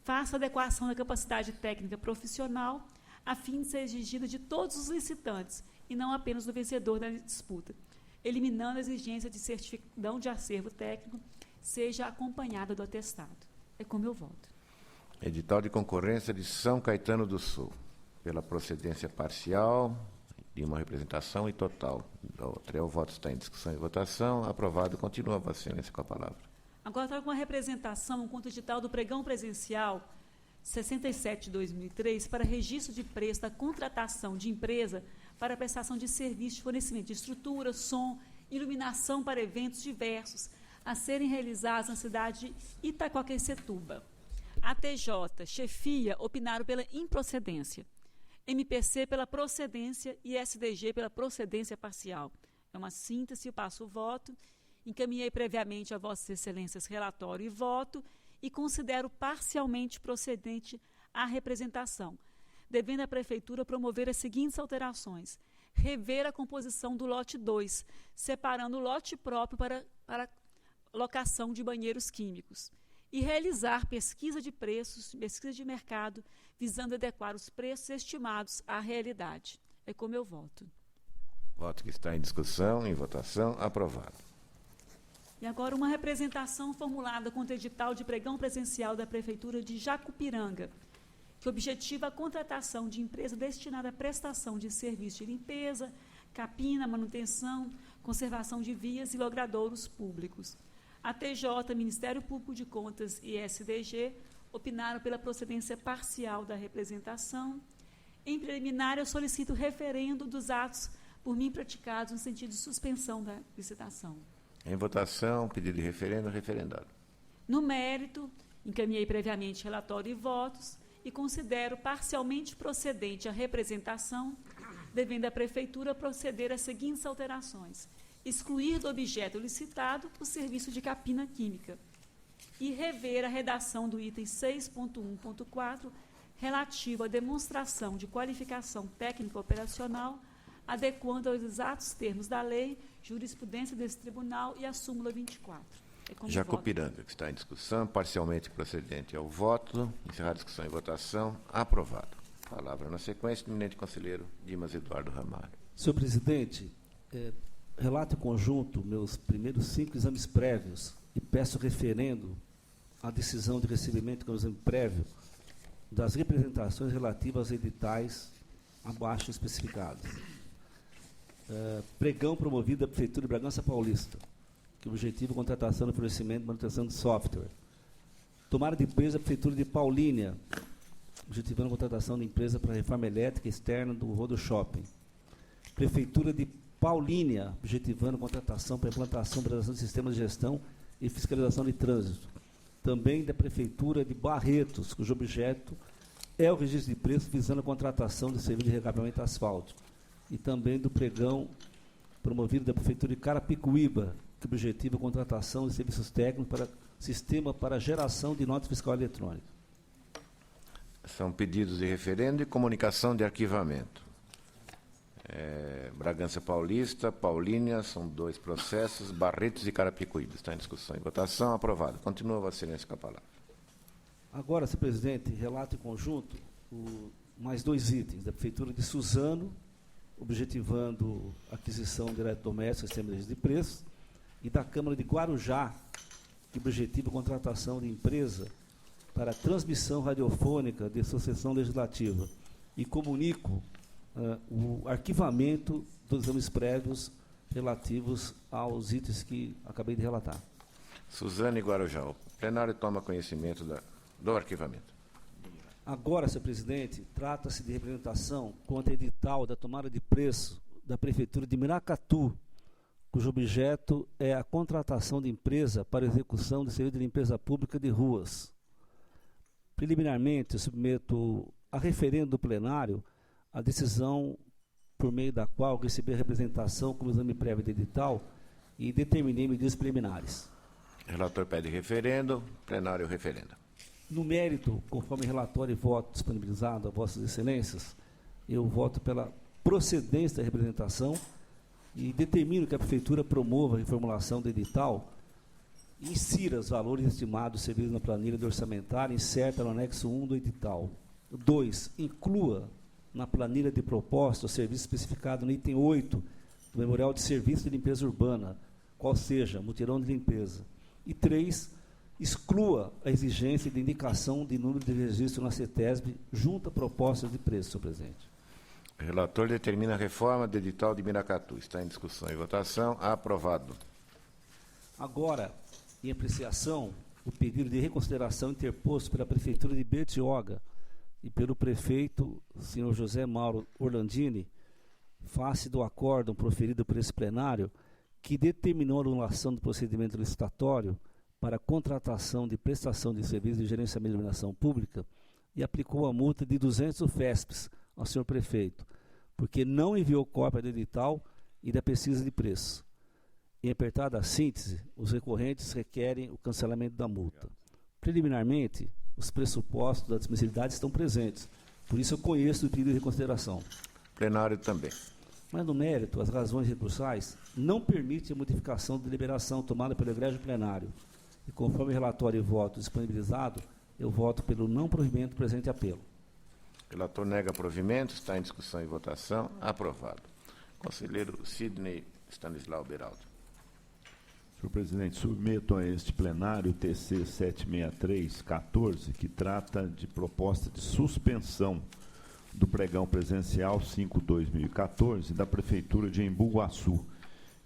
Faça adequação da capacidade técnica profissional, a fim de ser exigida de todos os licitantes, e não apenas do vencedor da disputa, eliminando a exigência de certidão de acervo técnico, seja acompanhada do atestado. É como eu voto. Edital de concorrência de São Caetano do Sul, pela procedência parcial de uma representação e total. O voto está em discussão e votação. Aprovado. Continua, Vossa Excelência, com a palavra. Agora, trago uma representação contra o edital do pregão presencial 67 de 2003 para registro de preço da contratação de empresa para prestação de serviço de fornecimento de estrutura, som, iluminação para eventos diversos a serem realizados na cidade de Itaquaquecetuba. A TJ, chefia, opinaram pela improcedência, MPC pela procedência e SDG pela procedência parcial. É uma síntese, eu passo o voto. Encaminhei previamente a Vossas Excelências relatório e voto e considero parcialmente procedente a representação, devendo a Prefeitura promover as seguintes alterações: rever a composição do lote 2, separando o lote próprio para locação de banheiros químicos, e realizar pesquisa de preços, pesquisa de mercado, visando adequar os preços estimados à realidade. É como eu voto. Voto que está em discussão, em votação, aprovado. E agora uma representação formulada contra o edital de pregão presencial da Prefeitura de Jacupiranga, que objetiva a contratação de empresa destinada à prestação de serviço de limpeza, capina, manutenção, conservação de vias e logradouros públicos. A TJ, Ministério Público de Contas e SDG opinaram pela procedência parcial da representação. Em preliminar, eu solicito referendo dos atos por mim praticados no sentido de suspensão da licitação. Em votação, pedido de referendo, referendado. No mérito, encaminhei previamente relatório e votos e considero parcialmente procedente a representação, devendo a Prefeitura proceder às seguintes alterações: excluir do objeto licitado o serviço de capina química e rever a redação do item 6.1.4 relativo à demonstração de qualificação técnica operacional, adequando aos exatos termos da lei, jurisprudência desse tribunal e a súmula 24. Jacupiranga, que está em discussão, parcialmente procedente ao voto. Encerrar a discussão e votação. Aprovado. Palavra na sequência do eminente conselheiro Dimas Eduardo Ramalho. Senhor presidente, relato em conjunto meus primeiros 5 exames prévios e peço referendo à decisão de recebimento com o exame prévio das representações relativas aos editais abaixo especificados. Pregão promovido da Prefeitura de Bragança Paulista, que objetivo contratação de fornecimento e manutenção de software. Tomada de empresa da Prefeitura de Paulínia, objetivando a contratação de empresa para reforma elétrica externa do Rodo Shopping. Prefeitura de Paulínia, objetivando a contratação para implantação e operação de sistemas de gestão e fiscalização de trânsito. Também da Prefeitura de Barretos, cujo objeto é o registro de preços visando a contratação de serviço de recapeamento asfáltico. E também do pregão promovido da Prefeitura de Carapicuíba, que objetiva a contratação de serviços técnicos para sistema para geração de nota fiscal eletrônica. São pedidos de referendo e comunicação de arquivamento. Bragança Paulista, Paulínia, são 2 processos, Barretos e Carapicuíba. Está em discussão e votação. Aprovado. Continua, Vossa Excelência, com a palavra. Agora, senhor presidente, relato em conjunto mais 2 itens da Prefeitura de Suzano, objetivando aquisição de eletrodomésticos e sistemas de preços, e da Câmara de Guarujá, que objetiva a contratação de empresa para transmissão radiofônica de sucessão legislativa. E comunico o arquivamento dos exames prévios relativos aos itens que acabei de relatar. Suzano e Guarujá. O plenário toma conhecimento do arquivamento. Agora, senhor presidente, trata-se de representação contra edital da tomada de preço da Prefeitura de Miracatu, cujo objeto é a contratação de empresa para execução de serviço de limpeza pública de ruas. Preliminarmente, eu submeto a referendo do plenário a decisão por meio da qual recebi a representação como exame prévio de edital e determinei medidas preliminares. Relator pede referendo, plenário referenda. No mérito, conforme relatório e voto disponibilizado a Vossas Excelências, eu voto pela procedência da representação e determino que a Prefeitura promova a reformulação do edital e insira os valores estimados servidos na planilha de orçamentária incerta no anexo 1 do edital. 2. Inclua na planilha de proposta o serviço especificado no item 8 do Memorial de Serviço de Limpeza Urbana, qual seja, mutirão de limpeza. E 3. Exclua a exigência de indicação de número de registro na CETESB junto a propostas de preço, senhor presidente. O relator determina a reforma do edital de Miracatu. Está em discussão e votação. Aprovado. Agora, em apreciação, o pedido de reconsideração interposto pela Prefeitura de Bertioga e pelo prefeito, senhor José Mauro Orlandini, face do acórdão proferido por esse plenário, que determinou a anulação do procedimento licitatório para a contratação de prestação de serviços de gerenciamento de iluminação pública e aplicou a multa de 200 UFESPs ao senhor prefeito, porque não enviou cópia do edital e da pesquisa de preço. Em apertada síntese, os recorrentes requerem o cancelamento da multa. Preliminarmente, os pressupostos da admissibilidade estão presentes, por isso eu conheço o pedido de reconsideração. Plenário também. Mas, no mérito, as razões recursais não permitem a modificação da deliberação tomada pelo egrégio plenário E conforme relatório e voto disponibilizado, eu voto pelo não provimento do presente apelo. Relator nega provimento. Está em discussão e votação. Aprovado. Conselheiro Sidney Stanislau Beraldo. Senhor presidente, submeto a este plenário o TC 763-14, que trata de proposta de suspensão do pregão presencial 5/2014 da Prefeitura de Embu Guaçu,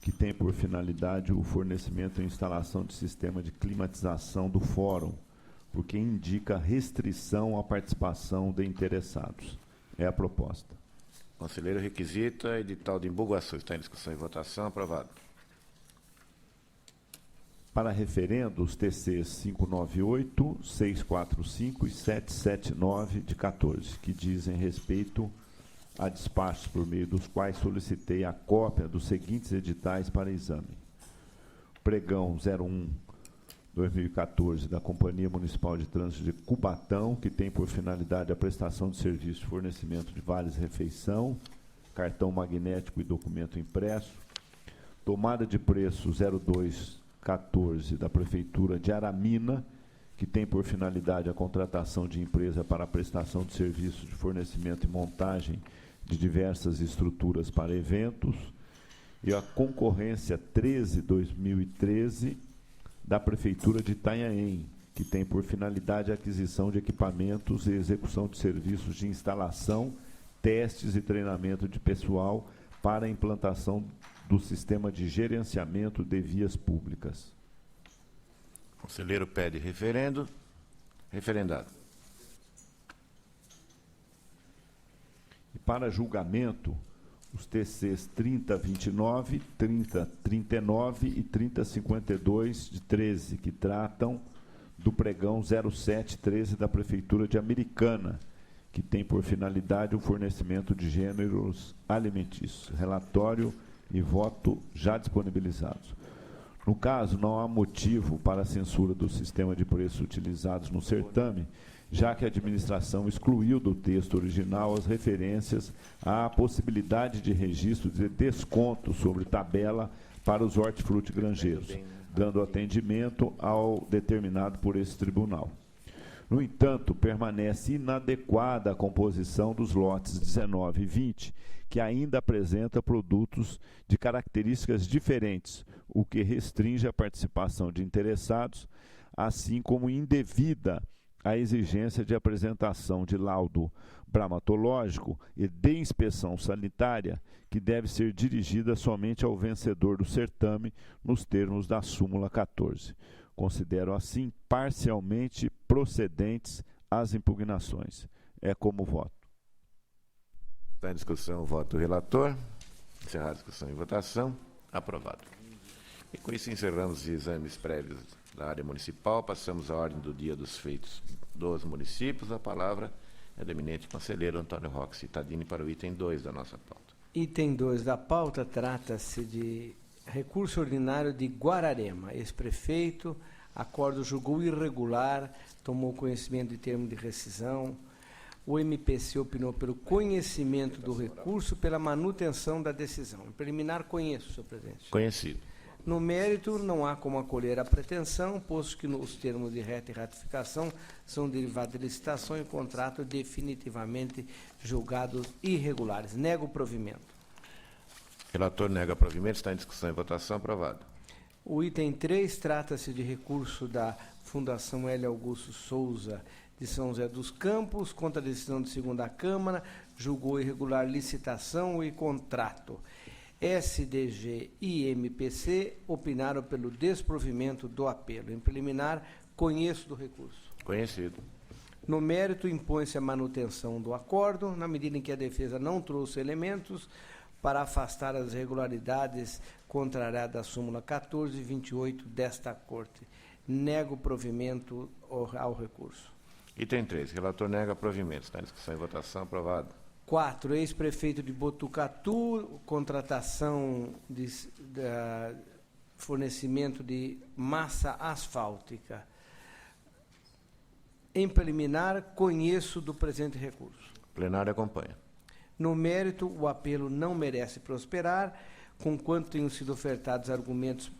que tem por finalidade o fornecimento e instalação de sistema de climatização do fórum, porque indica restrição à participação de interessados. É a proposta. Conselheiro requisita. Edital de Embu Guaçu. Está em discussão e votação. Aprovado. Para referendo, os TCs 598, 645 e 779 de 14, que dizem respeito a despachos por meio dos quais solicitei a cópia dos seguintes editais para exame. Pregão 01/2014 da Companhia Municipal de Trânsito de Cubatão, que tem por finalidade a prestação de serviço de fornecimento de vales-refeição, cartão magnético e documento impresso. Tomada de preço 02/14 da Prefeitura de Aramina, que tem por finalidade a contratação de empresa para a prestação de serviços de fornecimento e montagem de diversas estruturas para eventos, e a concorrência 13/2013 da Prefeitura de Itanhaém, que tem por finalidade a aquisição de equipamentos e execução de serviços de instalação, testes e treinamento de pessoal para a implantação do sistema de gerenciamento de vias públicas. Conselheiro pede referendo. Referendado. E para julgamento, os TCs 3029, 3039 e 3052 de 13, que tratam do pregão 0713 da Prefeitura de Americana, que tem por finalidade o fornecimento de gêneros alimentícios. Relatório e voto já disponibilizados. No caso, não há motivo para a censura do sistema de preços utilizados no certame, já que a administração excluiu do texto original as referências à possibilidade de registro de desconto sobre tabela para os hortifrutigranjeiros, dando atendimento ao determinado por esse tribunal. No entanto, permanece inadequada a composição dos lotes 19 e 20, que ainda apresenta produtos de características diferentes, o que restringe a participação de interessados, assim como indevida a exigência de apresentação de laudo bramatológico e de inspeção sanitária, que deve ser dirigida somente ao vencedor do certame, nos termos da súmula 14. Considero, assim, parcialmente procedentes as impugnações. É como voto. Está em discussão o voto do relator. Encerrada a discussão e votação. Aprovado. E com isso encerramos os exames prévios da área municipal. Passamos à ordem do dia dos feitos dos municípios. A palavra é do eminente conselheiro Antônio Roque Cittadini para o item 2 da nossa pauta. Item 2 da pauta trata-se de recurso ordinário de Guararema. Ex-prefeito, acordo julgou irregular, tomou conhecimento de termo de rescisão. O MPC opinou pelo conhecimento do recurso, pela manutenção da decisão. Em preliminar, conheço, senhor presidente. Conhecido. No mérito, não há como acolher a pretensão, posto que os termos de reta e ratificação são derivados de licitação e contrato definitivamente julgados irregulares. Nego o provimento. Relator nega provimento. Está em discussão e votação. Aprovado. O item 3 trata-se de recurso da Fundação L. Augusto Souza, de São José dos Campos, contra a decisão de segunda Câmara, julgou irregular licitação e contrato. SDG e MPC opinaram pelo desprovimento do apelo. Em preliminar, conheço do recurso. Conhecido. No mérito, impõe-se a manutenção do acordo, na medida em que a defesa não trouxe elementos para afastar as irregularidades contrariadas à súmula 14 e 28 desta Corte. Nego o provimento ao recurso. Item 3. Relator nega provimento. Está em discussão e votação. Aprovado. 4. Ex-prefeito de Botucatu, contratação de fornecimento de massa asfáltica. Em preliminar, conheço do presente recurso. Plenário acompanha. No mérito, o apelo não merece prosperar, conquanto tenham sido ofertados argumentos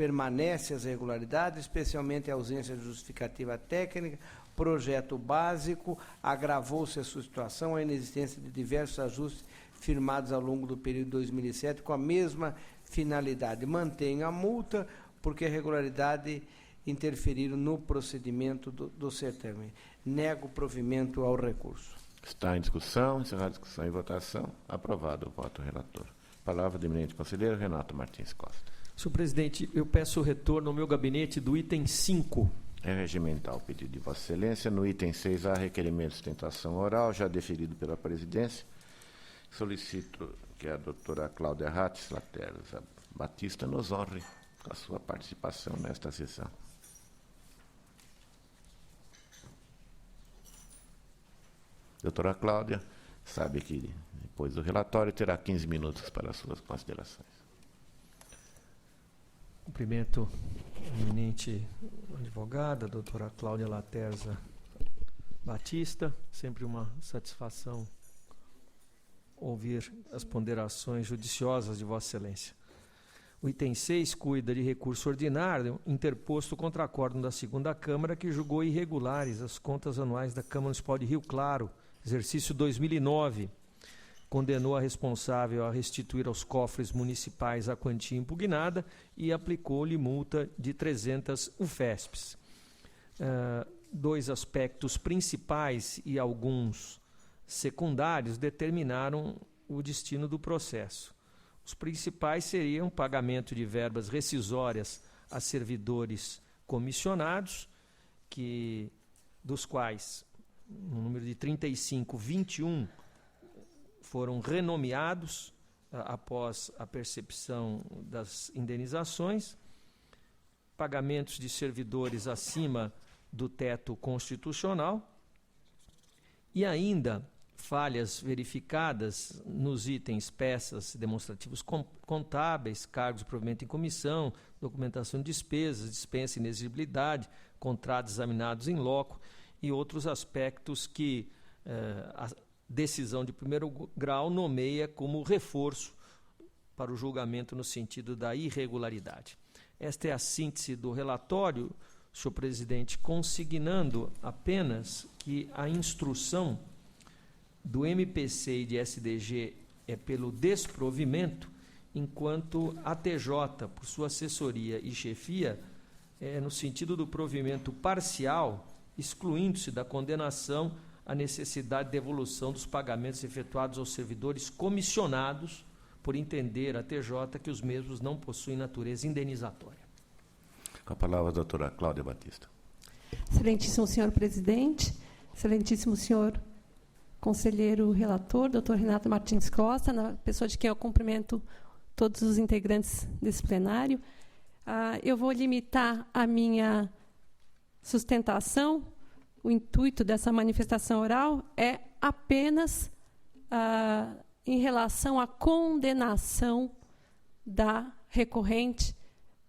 permanece as irregularidades, especialmente a ausência de justificativa técnica, projeto básico, agravou-se a sua situação, a inexistência de diversos ajustes firmados ao longo do período de 2007 com a mesma finalidade. Mantenho a multa porque a irregularidade interferiram no procedimento do certame. Nego provimento ao recurso. Está em discussão, encerrada a discussão e votação. Aprovado o voto do relator. Palavra do eminente conselheiro Renato Martins Costa. Senhor presidente, eu peço o retorno ao meu gabinete do item 5. É regimental o pedido de Vossa Excelência. No item 6, há requerimento de sustentação oral, já deferido pela presidência. Solicito que a doutora Cláudia Ratz Laterza Batista nos honre com a sua participação nesta sessão. Doutora Cláudia, sabe que depois do relatório terá 15 minutos para as suas considerações. Cumprimento a eminente advogada, a doutora Cláudia Laterza Batista. Sempre uma satisfação ouvir as ponderações judiciosas de Vossa Excelência. O item 6 cuida de recurso ordinário interposto contra acórdão da segunda Câmara que julgou irregulares as contas anuais da Câmara Municipal de Rio Claro, exercício 2009. Condenou a responsável a restituir aos cofres municipais a quantia impugnada e aplicou-lhe multa de 300 UFESPs. Dois aspectos principais e alguns secundários determinaram o destino do processo. Os principais seriam pagamento de verbas rescisórias a servidores comissionados, dos quais, no número de 35, 21 foram renomeados após a percepção das indenizações, pagamentos de servidores acima do teto constitucional e ainda falhas verificadas nos itens peças demonstrativos contábeis, cargos de provimento em comissão, documentação de despesas, dispensa e inexigibilidade, contratos examinados em loco e outros aspectos que a decisão de primeiro grau nomeia como reforço para o julgamento no sentido da irregularidade. Esta é a síntese do relatório, senhor presidente, consignando apenas que a instrução do MPC e de SDG é pelo desprovimento, enquanto a TJ, por sua assessoria e chefia, é no sentido do provimento parcial, excluindo-se da condenação a necessidade de devolução dos pagamentos efetuados aos servidores comissionados, por entender a TJ que os mesmos não possuem natureza indenizatória. Com a palavra a doutora Cláudia Batista. Excelentíssimo senhor presidente, excelentíssimo senhor conselheiro relator, doutor Renato Martins Costa, na pessoa de quem eu cumprimento todos os integrantes desse plenário. Eu vou limitar a minha sustentação. O intuito dessa manifestação oral é apenas em relação à condenação da recorrente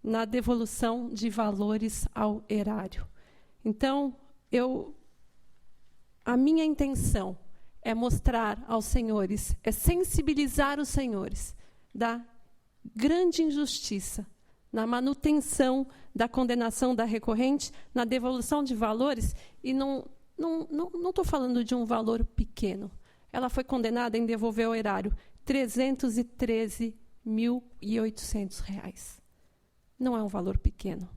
na devolução de valores ao erário. Então, a minha intenção é mostrar aos senhores, é sensibilizar os senhores da grande injustiça na manutenção da condenação da recorrente, na devolução de valores, e não estou falando de um valor pequeno. Ela foi condenada em devolver ao erário R$ 313.800. Não é um valor pequeno.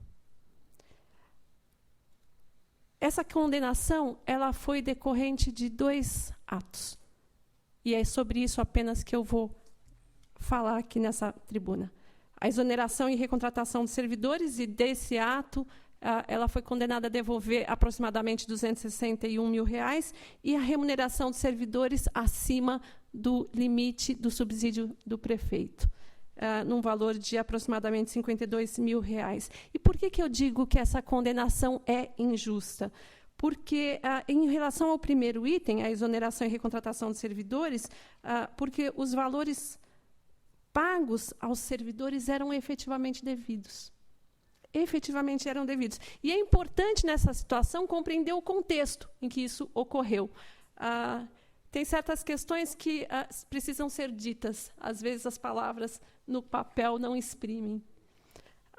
Essa condenação ela foi decorrente de 2 atos. E é sobre isso apenas que eu vou falar aqui nessa tribuna. A exoneração e recontratação de servidores, e desse ato ela foi condenada a devolver aproximadamente R$ 261 mil, e a remuneração de servidores acima do limite do subsídio do prefeito, num valor de aproximadamente R$ 52 mil. E por que eu digo que essa condenação é injusta? Porque, em relação ao primeiro item, a exoneração e recontratação de servidores, porque os valores pagos aos servidores eram efetivamente devidos. Efetivamente eram devidos. E é importante, nessa situação, compreender o contexto em que isso ocorreu. Tem certas questões que precisam ser ditas. Às vezes, as palavras no papel não exprimem.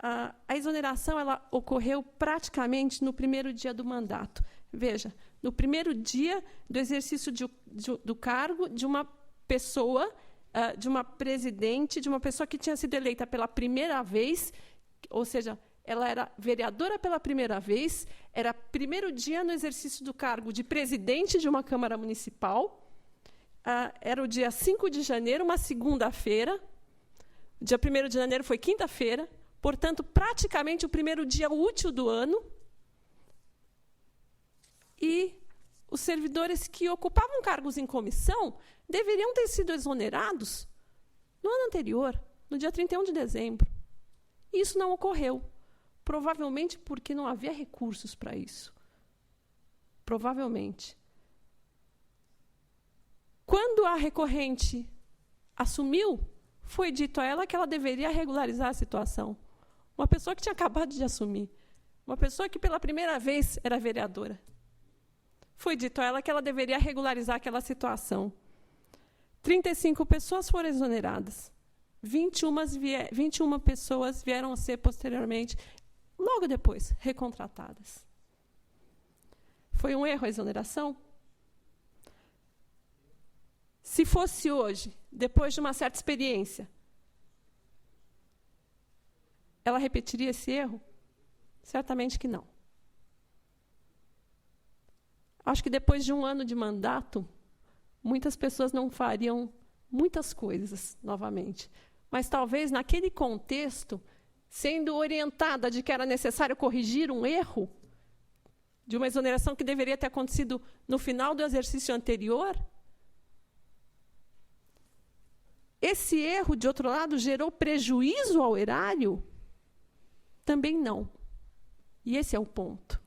A exoneração ela ocorreu praticamente no primeiro dia do mandato. Veja, no primeiro dia do exercício do cargo de uma pessoa, de uma presidente, de uma pessoa que tinha sido eleita pela primeira vez, ou seja, ela era vereadora pela primeira vez, era primeiro dia no exercício do cargo de presidente de uma Câmara Municipal, era o dia 5 de janeiro, uma segunda-feira, o dia 1º de janeiro foi quinta-feira, portanto, praticamente o primeiro dia útil do ano, e os servidores que ocupavam cargos em comissão deveriam ter sido exonerados no ano anterior, no dia 31 de dezembro. Isso não ocorreu, provavelmente porque não havia recursos para isso. Provavelmente. Quando a recorrente assumiu, foi dito a ela que ela deveria regularizar a situação. Uma pessoa que tinha acabado de assumir, uma pessoa que pela primeira vez era vereadora. Foi dito a ela que ela deveria regularizar aquela situação. 35 pessoas foram exoneradas. 21 pessoas vieram a ser, posteriormente, logo depois, recontratadas. Foi um erro a exoneração? Se fosse hoje, depois de uma certa experiência, ela repetiria esse erro? Certamente que não. Acho que depois de um ano de mandato, muitas pessoas não fariam muitas coisas novamente. Mas talvez, naquele contexto, sendo orientada de que era necessário corrigir um erro, de uma exoneração que deveria ter acontecido no final do exercício anterior, esse erro, de outro lado, gerou prejuízo ao erário? Também não. E esse é o ponto.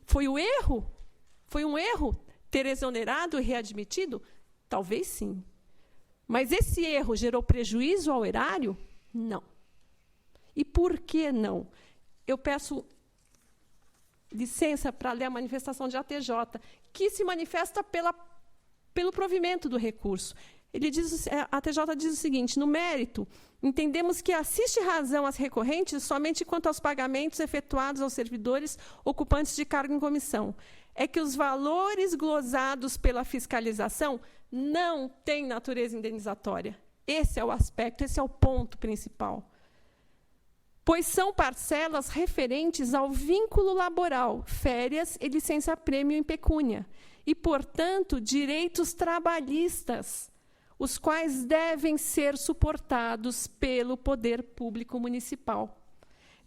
Foi o erro? Foi um erro ter exonerado e readmitido? Talvez sim. Mas esse erro gerou prejuízo ao erário? Não. E por que não? Eu peço licença para ler a manifestação de ATJ, que se manifesta pelo provimento do recurso. A ATJ diz o seguinte: no mérito, entendemos que assiste razão às recorrentes somente quanto aos pagamentos efetuados aos servidores ocupantes de cargo em comissão. É que os valores glosados pela fiscalização não têm natureza indenizatória. Esse é o aspecto, esse é o ponto principal. Pois são parcelas referentes ao vínculo laboral, férias e licença-prêmio em pecúnia, e, portanto, direitos trabalhistas, os quais devem ser suportados pelo poder público municipal.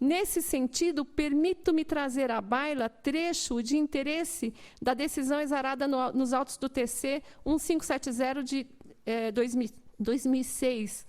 Nesse sentido, permito-me trazer à baila trecho de interesse da decisão exarada nos autos do TC 1570 de 2006.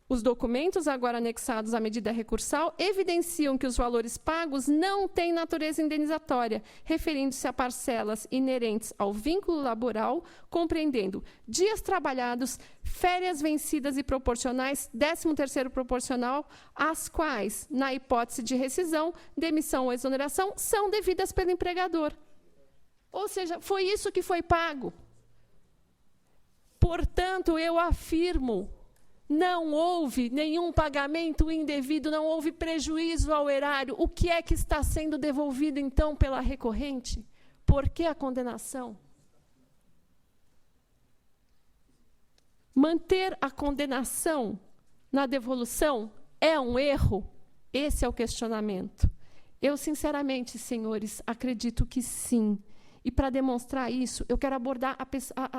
Os documentos agora anexados à medida recursal evidenciam que os valores pagos não têm natureza indenizatória, referindo-se a parcelas inerentes ao vínculo laboral, compreendendo dias trabalhados, férias vencidas e proporcionais, 13º proporcional, as quais, na hipótese de rescisão, demissão ou exoneração, são devidas pelo empregador. Ou seja, foi isso que foi pago. Portanto, eu afirmo, não houve nenhum pagamento indevido, não houve prejuízo ao erário. O que é que está sendo devolvido, então, pela recorrente? Por que a condenação? Manter a condenação na devolução é um erro? Esse é o questionamento. Eu, sinceramente, senhores, acredito que sim. E, para demonstrar isso, eu quero abordar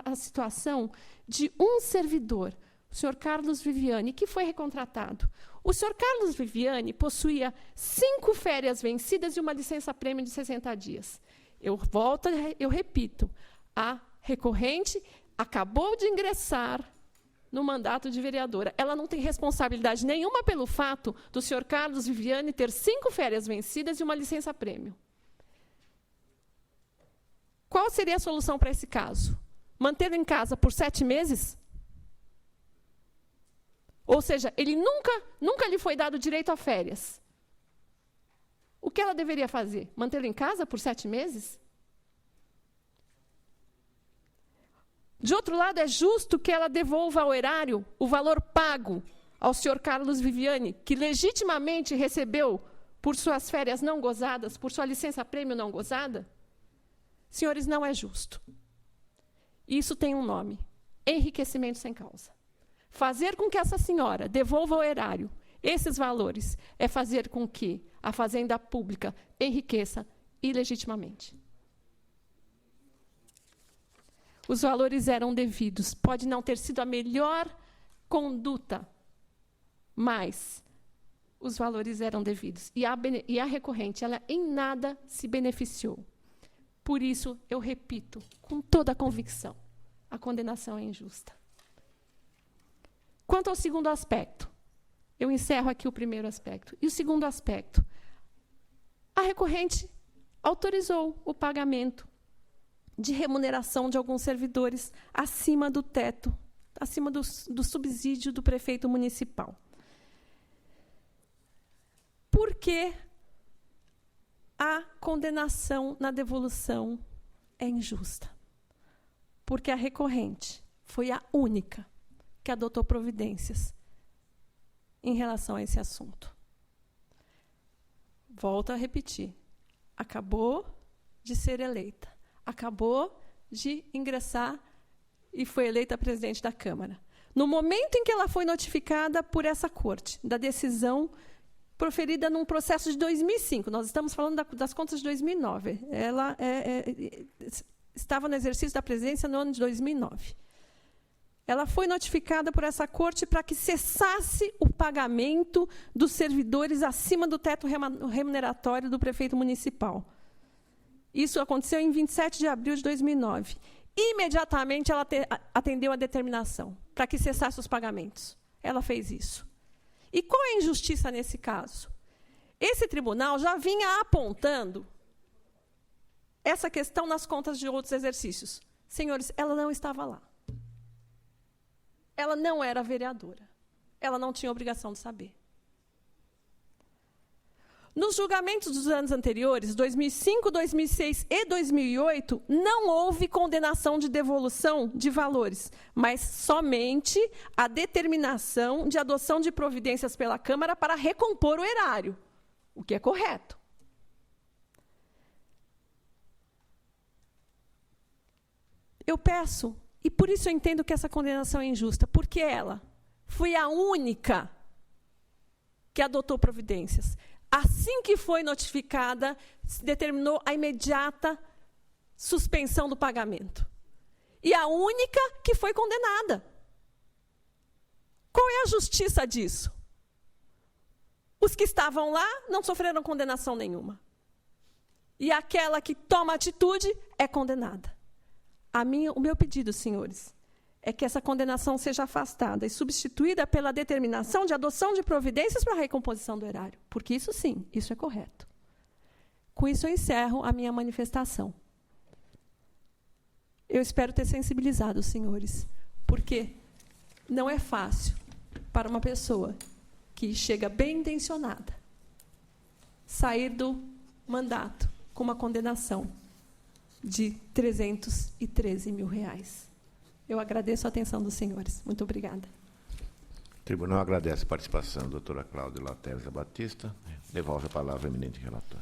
a situação de um servidor, o senhor Carlos Viviani, que foi recontratado. O senhor Carlos Viviani possuía 5 férias vencidas e uma licença-prêmio de 60 dias. Eu repito, a recorrente acabou de ingressar no mandato de vereadora. Ela não tem responsabilidade nenhuma pelo fato do senhor Carlos Viviani ter 5 férias vencidas e uma licença-prêmio. Qual seria a solução para esse caso? Mantê-lo em casa por 7 meses? Ou seja, ele nunca lhe foi dado direito a férias. O que ela deveria fazer? Mantê-lo em casa por 7 meses? De outro lado, é justo que ela devolva ao erário o valor pago ao senhor Carlos Viviani, que legitimamente recebeu por suas férias não gozadas, por sua licença-prêmio não gozada? Senhores, não é justo. Isso tem um nome: enriquecimento sem causa. Fazer com que essa senhora devolva ao erário esses valores é fazer com que a fazenda pública enriqueça ilegitimamente. Os valores eram devidos. Pode não ter sido a melhor conduta, mas os valores eram devidos. E a recorrente, ela em nada se beneficiou. Por isso, eu repito, com toda a convicção, a condenação é injusta. Quanto ao segundo aspecto, eu encerro aqui o primeiro aspecto. E o segundo aspecto, a recorrente autorizou o pagamento de remuneração de alguns servidores acima do teto, acima do subsídio do prefeito municipal. Por que a condenação na devolução é injusta? Porque a recorrente foi a única que adotou providências em relação a esse assunto. Volto a repetir. Acabou de ser eleita. Acabou de ingressar e foi eleita presidente da Câmara. No momento em que ela foi notificada por essa corte, da decisão proferida num processo de 2005, nós estamos falando das contas de 2009, ela estava no exercício da presidência no ano de 2009. Ela foi notificada por essa corte para que cessasse o pagamento dos servidores acima do teto remuneratório do prefeito municipal. Isso aconteceu em 27 de abril de 2009. Imediatamente, ela atendeu a determinação para que cessasse os pagamentos. Ela fez isso. E qual é a injustiça nesse caso? Esse tribunal já vinha apontando essa questão nas contas de outros exercícios. Senhores, ela não estava lá. Ela não era vereadora. Ela não tinha obrigação de saber. Nos julgamentos dos anos anteriores, 2005, 2006 e 2008, não houve condenação de devolução de valores, mas somente a determinação de adoção de providências pela Câmara para recompor o erário, o que é correto. Eu peço, e por isso eu entendo que essa condenação é injusta, porque ela foi a única que adotou providências. Assim que foi notificada, se determinou a imediata suspensão do pagamento. E a única que foi condenada. Qual é a justiça disso? Os que estavam lá não sofreram condenação nenhuma. E aquela que toma atitude é condenada. O meu pedido, senhores, é que essa condenação seja afastada e substituída pela determinação de adoção de providências para a recomposição do erário. Porque isso sim, isso é correto. Com isso eu encerro a minha manifestação. Eu espero ter sensibilizado os senhores, porque não é fácil para uma pessoa que chega bem intencionada sair do mandato com uma condenação de R$313 mil. Eu agradeço a atenção dos senhores. Muito obrigada. O tribunal agradece a participação da doutora Cláudia Laterza Batista. Devolve a palavra ao eminente relator.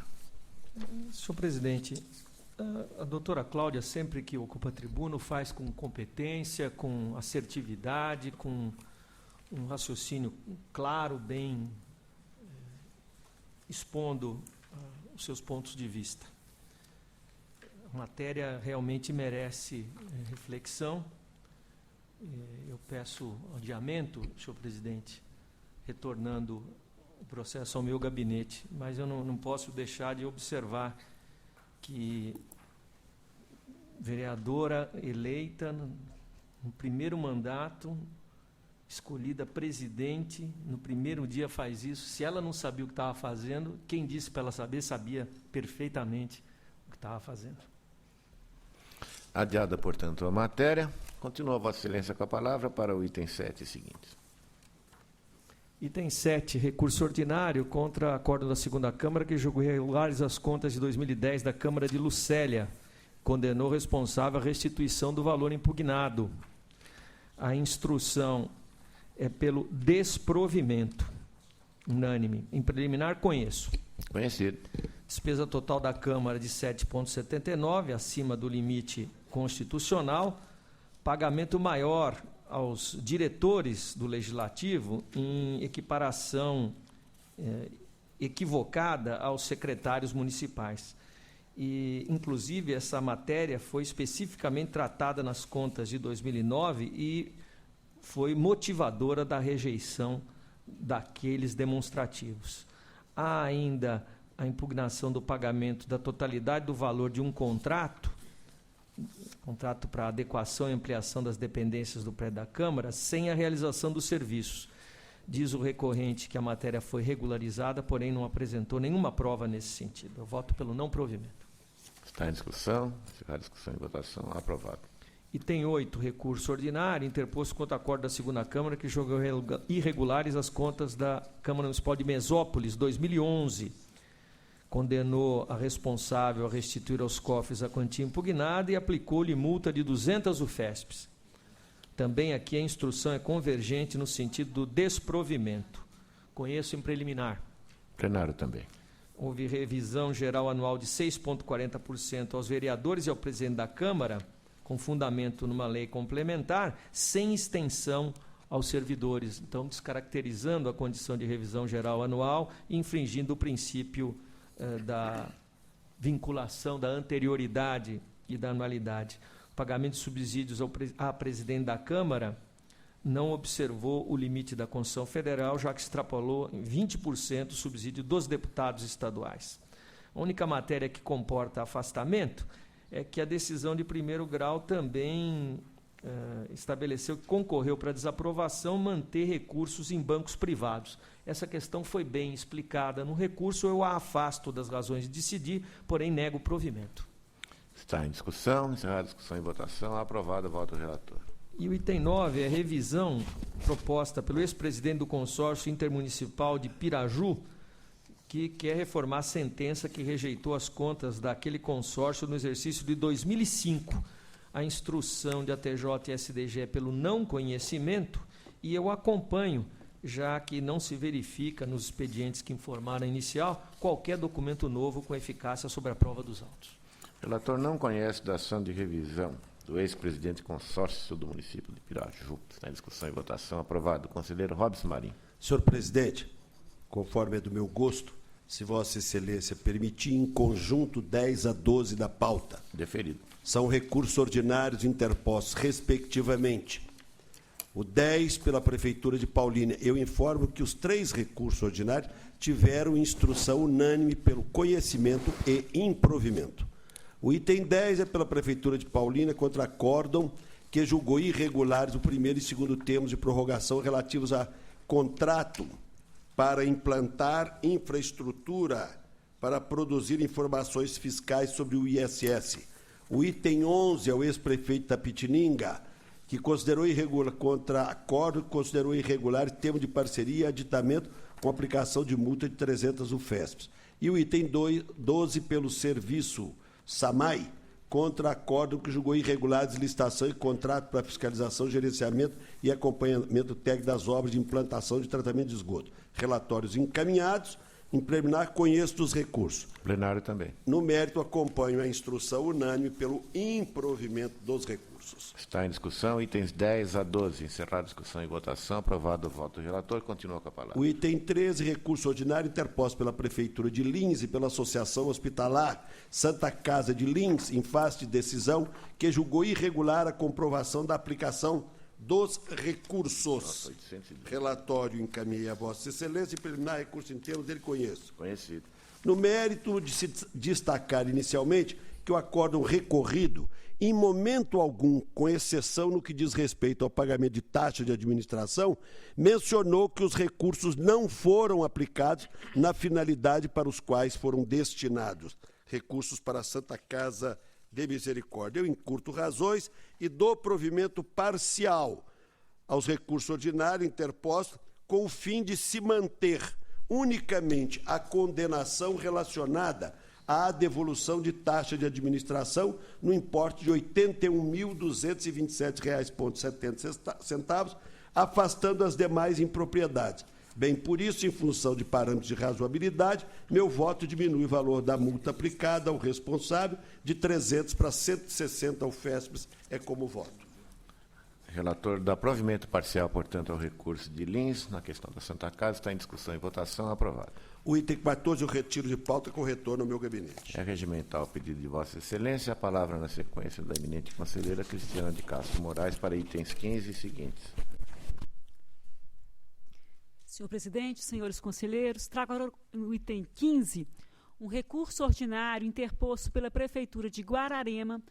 Senhor presidente, a doutora Cláudia, sempre que ocupa a tribuna, faz com competência, com assertividade, com um raciocínio claro, bem expondo os seus pontos de vista. A matéria realmente merece reflexão. Eu peço adiamento, senhor presidente, retornando o processo ao meu gabinete, mas eu não posso deixar de observar que vereadora eleita no primeiro mandato, escolhida presidente, no primeiro dia faz isso. Se ela não sabia o que estava fazendo, quem disse para ela saber, sabia perfeitamente o que estava fazendo. Adiada, portanto, a matéria. Continua Vossa Excelência com a palavra para o item 7 seguinte. Item 7, recurso ordinário contra acordo da segunda Câmara que julgou irregulares as contas de 2010 da Câmara de Lucélia. Condenou o responsável à restituição do valor impugnado. A instrução é pelo desprovimento. Unânime. Em preliminar, conheço. Conhecido. Despesa total da Câmara de 7,79, acima do limite constitucional. Pagamento maior aos diretores do Legislativo em equiparação equivocada aos secretários municipais. E, inclusive, essa matéria foi especificamente tratada nas contas de 2009 e foi motivadora da rejeição daqueles demonstrativos. Há ainda a impugnação do pagamento da totalidade do valor de um contrato para adequação e ampliação das dependências do prédio da Câmara, sem a realização dos serviços. Diz o recorrente que a matéria foi regularizada, porém não apresentou nenhuma prova nesse sentido. Eu voto pelo não provimento. Está em discussão. Encerrar a discussão e votação. Aprovado. Item 8, recurso ordinário, interposto contra acordo da segunda Câmara, que julgou irregulares as contas da Câmara Municipal de Mesópolis, 2011. Condenou a responsável a restituir aos cofres a quantia impugnada e aplicou-lhe multa de 200 UFESPs. Também aqui a instrução é convergente no sentido do desprovimento. Conheço em preliminar. Plenário também. Houve revisão geral anual de 6,40% aos vereadores e ao presidente da Câmara, com fundamento numa lei complementar, sem extensão aos servidores. Então, descaracterizando a condição de revisão geral anual e infringindo o princípio da vinculação, da anterioridade e da anualidade. O pagamento de subsídios à presidente da Câmara não observou o limite da Constituição Federal, já que extrapolou em 20% o subsídio dos deputados estaduais. A única matéria que comporta afastamento é que a decisão de primeiro grau também estabeleceu que concorreu para desaprovação manter recursos em bancos privados. Essa questão foi bem explicada no recurso, eu a afasto das razões de decidir, porém nego o provimento. Está em discussão. Encerrar a discussão e votação. Aprovado. Voto do relator. E o item 9 é revisão proposta pelo ex-presidente do consórcio intermunicipal de Piraju, que quer reformar a sentença que rejeitou as contas daquele consórcio no exercício de 2005. A instrução de ATJ e SDG é pelo não conhecimento, e eu acompanho, já que não se verifica nos expedientes que informaram a inicial qualquer documento novo com eficácia sobre a prova dos autos. O relator não conhece da ação de revisão do ex-presidente consórcio do município de Piraju. Está em discussão e votação. Aprovado. Conselheiro Robson Marinho. Senhor presidente, conforme é do meu gosto, se Vossa Excelência permitir, em conjunto 10 a 12 da pauta. Deferido. São recursos ordinários interpostos, respectivamente. O 10 pela Prefeitura de Paulínia. Eu informo que os 3 recursos ordinários tiveram instrução unânime pelo conhecimento e improvimento. O item 10 é pela Prefeitura de Paulínia contra acórdão que julgou irregulares o primeiro e segundo termos de prorrogação relativos a contrato para implantar infraestrutura para produzir informações fiscais sobre o ISS. O item 11 é o ex-prefeito Tapetininga, que considerou irregular, contra acordo, considerou irregular termo de parceria e aditamento com aplicação de multa de 300 UFESPs. E o item 12 pelo serviço SAMAI, contra acordo que julgou irregulares licitação e contrato para fiscalização, gerenciamento e acompanhamento técnico das obras de implantação de tratamento de esgoto. Relatórios encaminhados. Em preliminar, conheço dos recursos. Plenário também. No mérito, acompanho a instrução unânime pelo improvimento dos recursos. Está em discussão. Itens 10 a 12. Encerrar a discussão e votação. Aprovado o voto do relator. Continua com a palavra. O item 13, recurso ordinário interposto pela Prefeitura de Lins e pela Associação Hospitalar Santa Casa de Lins, em face de decisão que julgou irregular a comprovação da aplicação dos recursos. Relatório encaminhei a Vossa Excelência e preliminar recurso em termos dele conheço. Conhecido. No mérito de se destacar inicialmente que o acórdão recorrido, em momento algum, com exceção no que diz respeito ao pagamento de taxa de administração, mencionou que os recursos não foram aplicados na finalidade para os quais foram destinados. Recursos para a Santa Casa de Misericórdia. Eu encurto razões e dou provimento parcial aos recursos ordinários interpostos com o fim de se manter unicamente a condenação relacionada à devolução de taxa de administração no importe de R$ 81.227,70, afastando as demais impropriedades. Bem, por isso, em função de parâmetros de razoabilidade, meu voto diminui o valor da multa aplicada ao responsável de 300 para 160 UFESPs. É como voto. Relator dá provimento parcial, portanto, ao recurso de Lins, na questão da Santa Casa, está em discussão e votação, aprovado. O item 14 eu retiro de pauta com retorno ao meu gabinete. É regimental o pedido de Vossa Excelência. A palavra na sequência da eminente conselheira Cristiana de Castro Moraes para itens 15 e seguintes. Senhor presidente, senhores conselheiros, trago agora no item 15 um recurso ordinário interposto pela Prefeitura de Guararema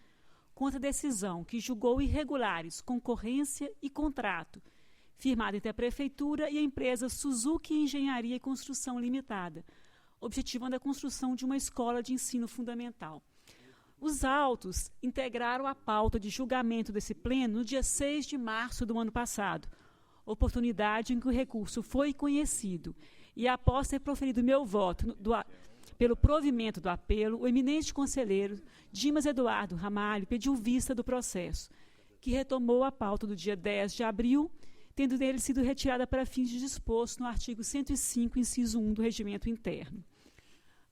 contra a decisão que julgou irregulares concorrência e contrato firmado entre a Prefeitura e a empresa Suzuki Engenharia e Construção Limitada, objetivando a construção de uma escola de ensino fundamental. Os autos integraram a pauta de julgamento desse pleno no dia 6 de março do ano passado, oportunidade em que o recurso foi conhecido, e após ter proferido meu voto pelo provimento do apelo, o eminente conselheiro Dimas Eduardo Ramalho pediu vista do processo, que retomou a pauta do dia 10 de abril, tendo dele sido retirada para fins de disposto no artigo 105, inciso 1 do Regimento Interno.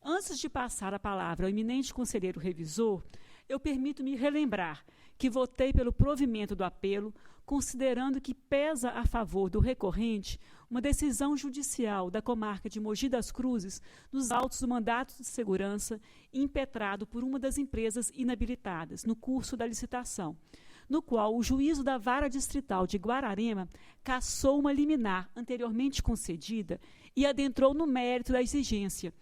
Antes de passar a palavra ao eminente conselheiro revisor, eu permito-me relembrar que votei pelo provimento do apelo, considerando que pesa a favor do recorrente uma decisão judicial da comarca de Mogi das Cruzes nos autos do mandato de segurança impetrado por uma das empresas inabilitadas no curso da licitação, no qual o juízo da Vara Distrital de Guararema cassou uma liminar anteriormente concedida e adentrou no mérito da exigência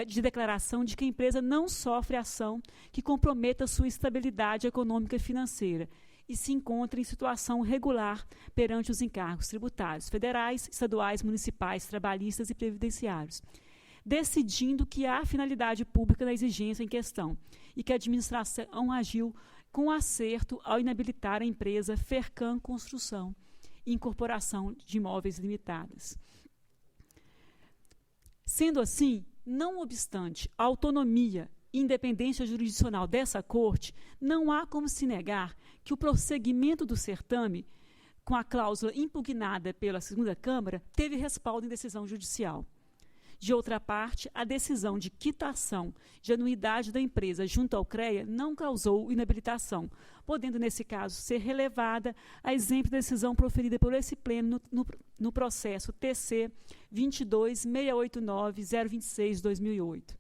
de declaração de que a empresa não sofre ação que comprometa sua estabilidade econômica e financeira e se encontra em situação regular perante os encargos tributários federais, estaduais, municipais, trabalhistas e previdenciários, decidindo que há finalidade pública na exigência em questão e que a administração agiu com acerto ao inabilitar a empresa Fercan Construção e Incorporação de Imóveis Limitadas. Sendo assim, não obstante a autonomia e independência jurisdicional dessa Corte, não há como se negar que o prosseguimento do certame, com a cláusula impugnada pela segunda Câmara, teve respaldo em decisão judicial. De outra parte, a decisão de quitação de anuidade da empresa junto ao CREA não causou inabilitação, podendo, nesse caso, ser relevada a exemplo da decisão proferida por esse pleno no processo TC 22.689.026/2008.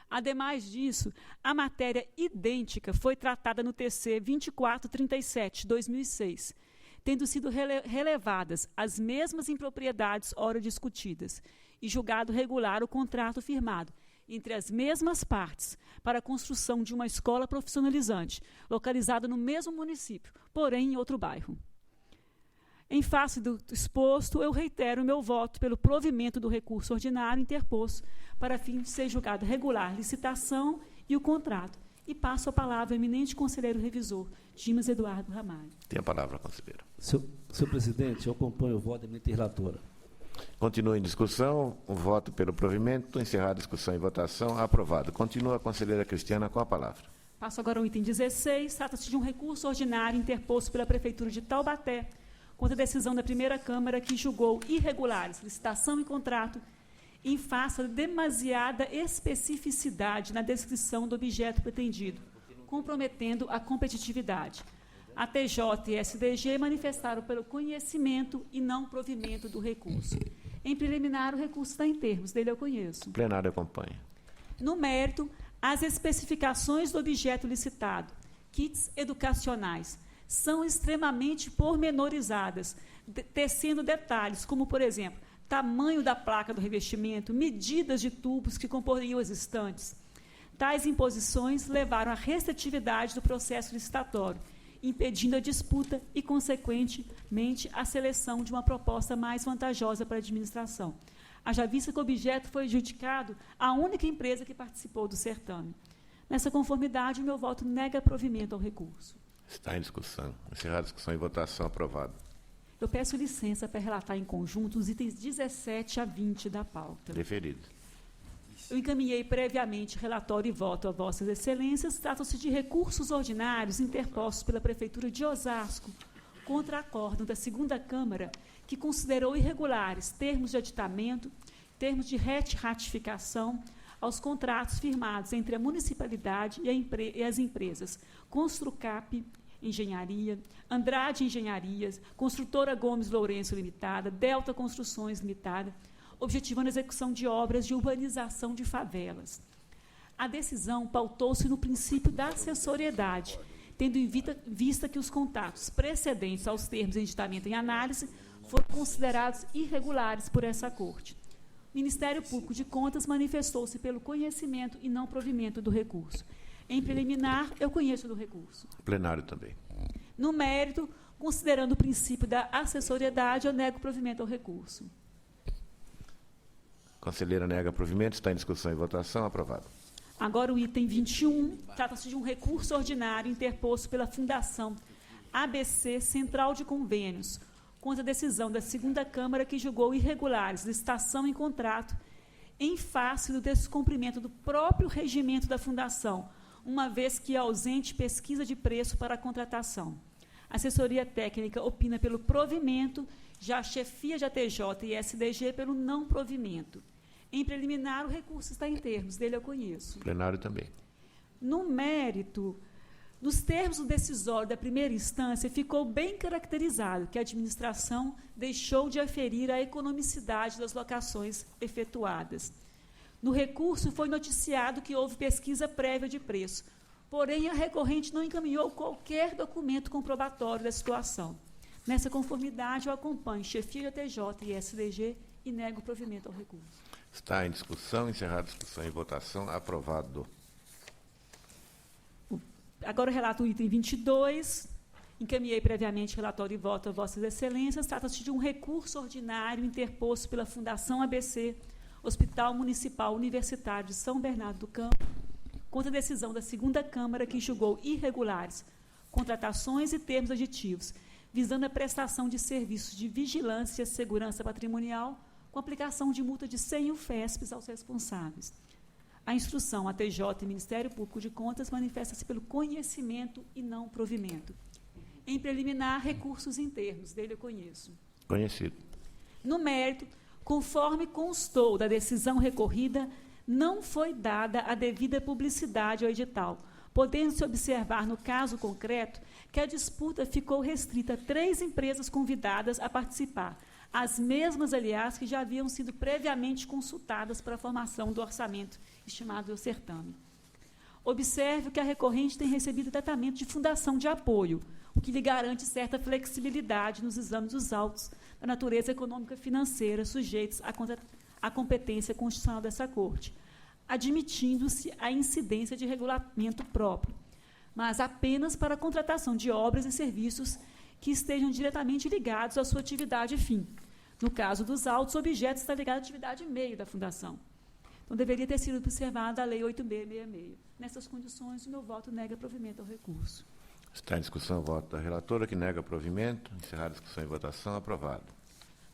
Ademais disso, a matéria idêntica foi tratada no TC 2437/2006, tendo sido relevadas as mesmas impropriedades ora discutidas e julgado regular o contrato firmado entre as mesmas partes para a construção de uma escola profissionalizante, localizada no mesmo município, porém em outro bairro. Em face do exposto, eu reitero o meu voto pelo provimento do recurso ordinário interposto para fim de ser julgado regular a licitação e o contrato. E passo a palavra ao eminente conselheiro revisor, Dimas Eduardo Ramalho. Tem a palavra, conselheiro. Senhor presidente, eu acompanho o voto da eminente relatora. Continua em discussão, o voto pelo provimento, encerrada a discussão e votação, aprovado. Continua a conselheira Cristiana com a palavra. Passo agora ao item 16, trata-se de um recurso ordinário interposto pela Prefeitura de Taubaté contra a decisão da primeira Câmara que julgou irregulares licitação e contrato em face da demasiada especificidade na descrição do objeto pretendido, comprometendo a competitividade. A TJ e a SDG manifestaram pelo conhecimento e não provimento do recurso. Em preliminar, o recurso está em termos, dele eu conheço. O plenário acompanha. No mérito, as especificações do objeto licitado, kits educacionais, são extremamente pormenorizadas, tecendo detalhes como, por exemplo, tamanho da placa do revestimento, medidas de tubos que comporiam as estantes. Tais imposições levaram à restritividade do processo licitatório, impedindo a disputa e, consequentemente, a seleção de uma proposta mais vantajosa para a administração. Haja vista que o objeto foi adjudicado à única empresa que participou do certame. Nessa conformidade, o meu voto nega provimento ao recurso. Está em discussão. Encerrada a discussão e votação, aprovado. Eu peço licença para relatar em conjunto os itens 17 a 20 da pauta. Deferido. Eu encaminhei previamente relatório e voto a Vossas Excelências. Tratam-se de recursos ordinários interpostos pela Prefeitura de Osasco contra acórdão da segunda Câmara que considerou irregulares termos de aditamento, termos de ratificação aos contratos firmados entre a municipalidade e as empresas Construcap Engenharia, Andrade Engenharias, Construtora Gomes Lourenço Limitada, Delta Construções Limitada, objetivando a execução de obras de urbanização de favelas. A decisão pautou-se no princípio da acessoriedade, tendo em vista que os contatos precedentes aos termos de editamento em análise foram considerados irregulares por essa Corte. O Ministério Público de Contas manifestou-se pelo conhecimento e não provimento do recurso. Em preliminar, eu conheço do recurso. Plenário também. No mérito, considerando o princípio da acessoriedade, eu nego provimento ao recurso. Conselheira nega provimento. Está em discussão e votação. Aprovado. Agora o item 21, trata-se de um recurso ordinário interposto pela Fundação ABC Central de Convênios, contra a decisão da segunda Câmara que julgou irregulares licitação em contrato em face do descumprimento do próprio regimento da Fundação, uma vez que é ausente pesquisa de preço para a contratação. A assessoria técnica opina pelo provimento, já a chefia de ATJ e SDG pelo não provimento. Em preliminar, o recurso está em termos, dele eu conheço. Plenário também. No mérito, nos termos do decisório da primeira instância, ficou bem caracterizado que a administração deixou de aferir a economicidade das locações efetuadas. No recurso, foi noticiado que houve pesquisa prévia de preço, porém, a recorrente não encaminhou qualquer documento comprobatório da situação. Nessa conformidade, eu acompanho chefia de ATJ e SDG e nego o provimento ao recurso. Está em discussão, encerrada a discussão e votação. Aprovado. Agora, relato o item 22. Encaminhei previamente relatório e voto a Vossas Excelências. Trata-se de um recurso ordinário interposto pela Fundação ABC, Hospital Municipal Universitário de São Bernardo do Campo, contra a decisão da segunda Câmara que julgou irregulares contratações e termos aditivos, visando a prestação de serviços de vigilância e segurança patrimonial, com aplicação de multa de 100 UFESPs aos responsáveis. A instrução ATJ e Ministério Público de Contas manifesta-se pelo conhecimento e não provimento. Em preliminar, recursos em termos, dele eu conheço. Conhecido. No mérito, conforme constou da decisão recorrida, não foi dada a devida publicidade ao edital, podendo-se observar, no caso concreto, que a disputa ficou restrita a 3 empresas convidadas a participar, as mesmas, aliás, que já haviam sido previamente consultadas para a formação do orçamento estimado do certame. Observe que a recorrente tem recebido tratamento de fundação de apoio, o que lhe garante certa flexibilidade nos exames dos autos da natureza econômica e financeira sujeitos à competência constitucional dessa Corte, admitindo-se a incidência de regulamento próprio, mas apenas para a contratação de obras e serviços que estejam diretamente ligados à sua atividade fim. No caso dos autos, o objeto está ligado à atividade meio da Fundação. Então, deveria ter sido observada a Lei 8.666. Nessas condições, o meu voto nega provimento ao recurso. Está em discussão o voto da relatora, que nega provimento. Encerrada a discussão e votação. Aprovado.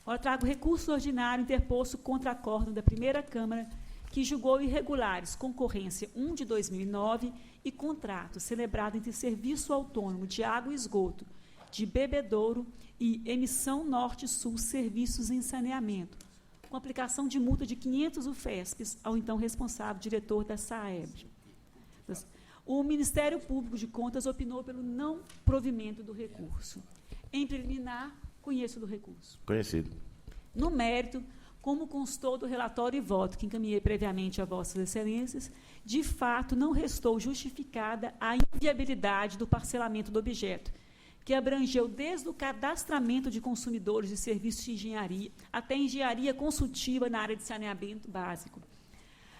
Agora, trago recurso ordinário interposto contra acórdão da primeira Câmara, que julgou irregulares concorrência 1 de 2009 e contrato celebrado entre Serviço Autônomo de Água e Esgoto de Bebedouro e Emissão Norte-Sul Serviços em Saneamento, com aplicação de multa de 500 UFESPs ao então responsável diretor da SAEB. O Ministério Público de Contas opinou pelo não provimento do recurso. Em preliminar, conheço do recurso. Conhecido. No mérito, como constou do relatório e voto que encaminhei previamente a Vossas Excelências, de fato não restou justificada a inviabilidade do parcelamento do objeto, que abrangeu desde o cadastramento de consumidores de serviços de engenharia até engenharia consultiva na área de saneamento básico.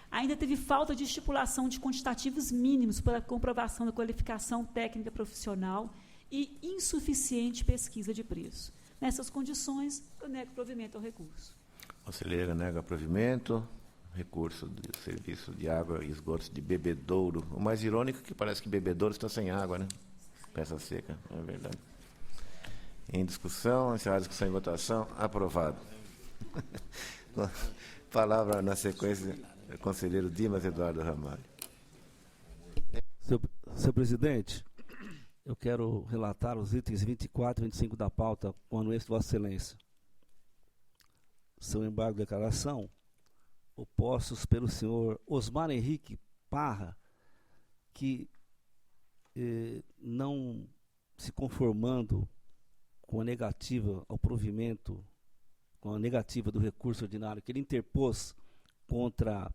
Ainda teve falta de estipulação de quantitativos mínimos para a comprovação da qualificação técnica profissional e insuficiente pesquisa de preço. Nessas condições, eu nego provimento ao recurso. Conselheira nega provimento. Recurso do Serviço de Água e Esgotos de Bebedouro. O mais irônico é que parece que Bebedouro está sem água, né? Peça seca, é verdade. Em discussão, encerrada a discussão e votação, aprovado. Palavra na sequência, conselheiro Dimas Eduardo Ramalho. Senhor presidente, eu quero relatar os itens 24 e 25 da pauta com anuência de Vossa Excelência. são embargo de declaração opostos pelo senhor Osmar Henrique Parra, que, não se conformando com a negativa ao provimento, com a negativa do recurso ordinário que ele interpôs contra a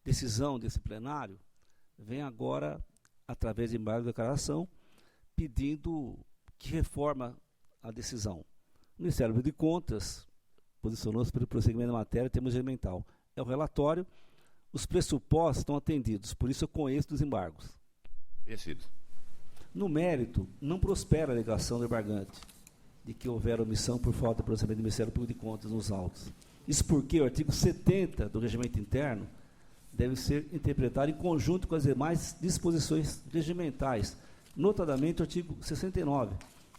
decisão desse plenário, vem agora, através de embargo de declaração, pedindo que reforma a decisão. O Ministério Público de Contas posicionou-se pelo prosseguimento da matéria em termos regimental. É o relatório, os pressupostos estão atendidos, por isso eu conheço dos embargos. Vencido. No mérito, não prospera a alegação do embargante de que houver omissão por falta de procedimento do Ministério Público de Contas nos autos. Isso porque o artigo 70 do Regimento Interno deve ser interpretado em conjunto com as demais disposições regimentais, notadamente o artigo 69,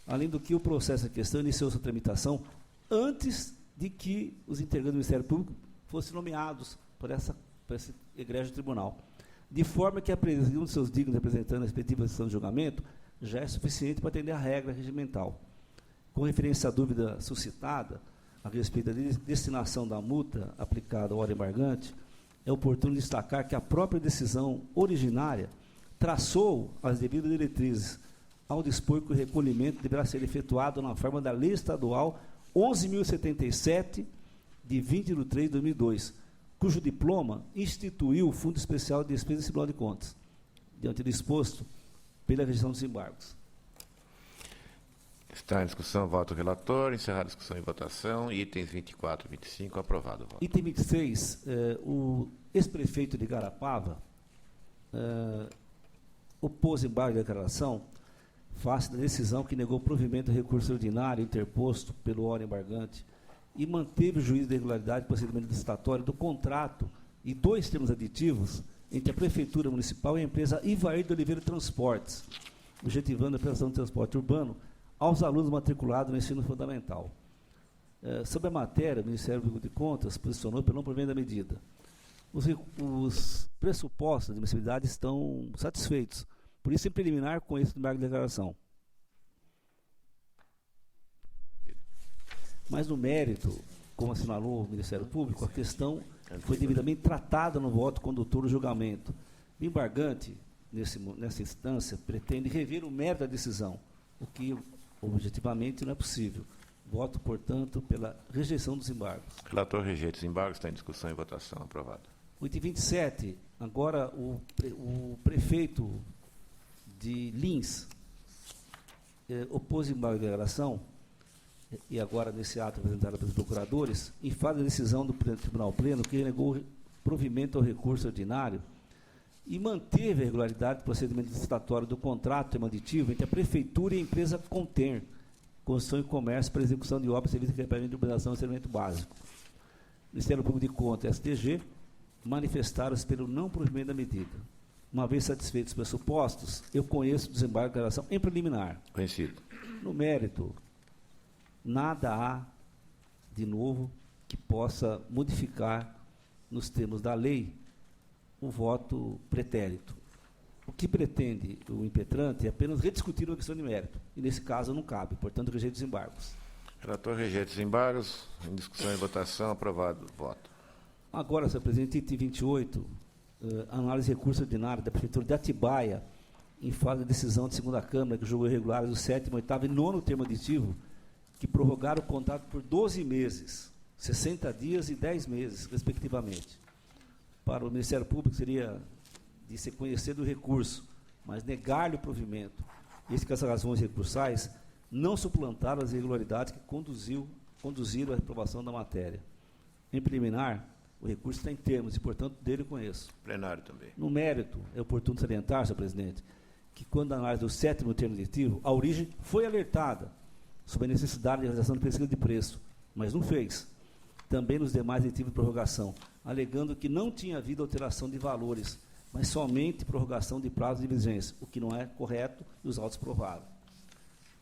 além do que o processo em questão iniciou sua tramitação antes de que os integrantes do Ministério Público fossem nomeados por esse egrégio tribunal. De forma que a presença de um de seus dignos representantes na respectiva sessão de julgamento já é suficiente para atender a regra regimental. Com referência à dúvida suscitada a respeito da destinação da multa aplicada ao órgão embargante, é oportuno destacar que a própria decisão originária traçou as devidas diretrizes ao dispor que o recolhimento deverá ser efetuado na forma da Lei Estadual 11.077, de 20 de 3 de 2002, cujo diploma instituiu o Fundo Especial de Despesas e Tribunal de Contas, diante do exposto pela rejeição dos embargos. Está em discussão, voto relator. Encerrada a discussão e votação. Itens 24 e 25, aprovado. Voto. Item 26, o ex-prefeito de Garapava opôs embargo de declaração face da decisão que negou o provimento do recurso ordinário interposto pelo órgão embargante e manteve o juízo de regularidade e procedimento licitatório do contrato e 2 termos aditivos entre a Prefeitura Municipal e a empresa Ivair de Oliveira Transportes, objetivando a prestação de transporte urbano aos alunos matriculados no ensino fundamental. Sobre a matéria, o Ministério Público de Contas posicionou pelo não provimento da medida. Os pressupostos de admissibilidade estão satisfeitos. Por isso, em preliminar, com esse embargo de declaração. Mas no mérito, como assinalou o Ministério Público, a questão foi devidamente tratada no voto condutor do julgamento. O embargante, nessa instância, pretende rever o mérito da decisão, o que objetivamente não é possível. Voto, portanto, pela rejeição dos embargos. Relator rejeita os embargos. Está em discussão e votação. Aprovado. O item 27, agora o prefeito de Lins opôs embargo de declaração, e agora nesse ato apresentado pelos procuradores, em face da decisão do Tribunal Pleno, que renegou o provimento ao recurso ordinário e manteve a regularidade do procedimento licitatório do contrato aditivo entre a Prefeitura e a empresa Conter, Construção e Comércio para execução de obras, serviços de equipamento de urbanização e saneamento básico. O Ministério Público de Contas e STG manifestaram-se pelo não provimento da medida. Uma vez satisfeitos os pressupostos, eu conheço o desembargo de declaração em preliminar. Conhecido. No mérito, nada há de novo que possa modificar, nos termos da lei, o voto pretérito. O que pretende o impetrante é apenas rediscutir uma questão de mérito, e nesse caso não cabe, portanto, rejeito os embargos. Relator rejeita os embargos. Em discussão e votação, aprovado. Voto. Agora, senhor presidente, item 28, análise de recurso ordinário da Prefeitura de Atibaia, em fase da decisão de segunda Câmara, que julgou irregulares do 7º, 8º e 9º termo aditivo, que prorrogaram o contrato por 12 meses, 60 dias e 10 meses, respectivamente. Para o Ministério Público seria de se conhecer do recurso, mas negar-lhe o provimento. Eis que as razões recursais não suplantaram as irregularidades que conduziram à reprovação da matéria. Em preliminar, o recurso está em termos e, portanto, dele eu conheço. Plenário também. No mérito, é oportuno salientar, senhor presidente, que quando a análise do 7º termo aditivo, a origem foi alertada sobre a necessidade de realização de pesquisa de preço, mas não fez. Também nos demais aditivos de prorrogação, alegando que não tinha havido alteração de valores, mas somente prorrogação de prazo de vigência, o que não é correto e os autos provaram.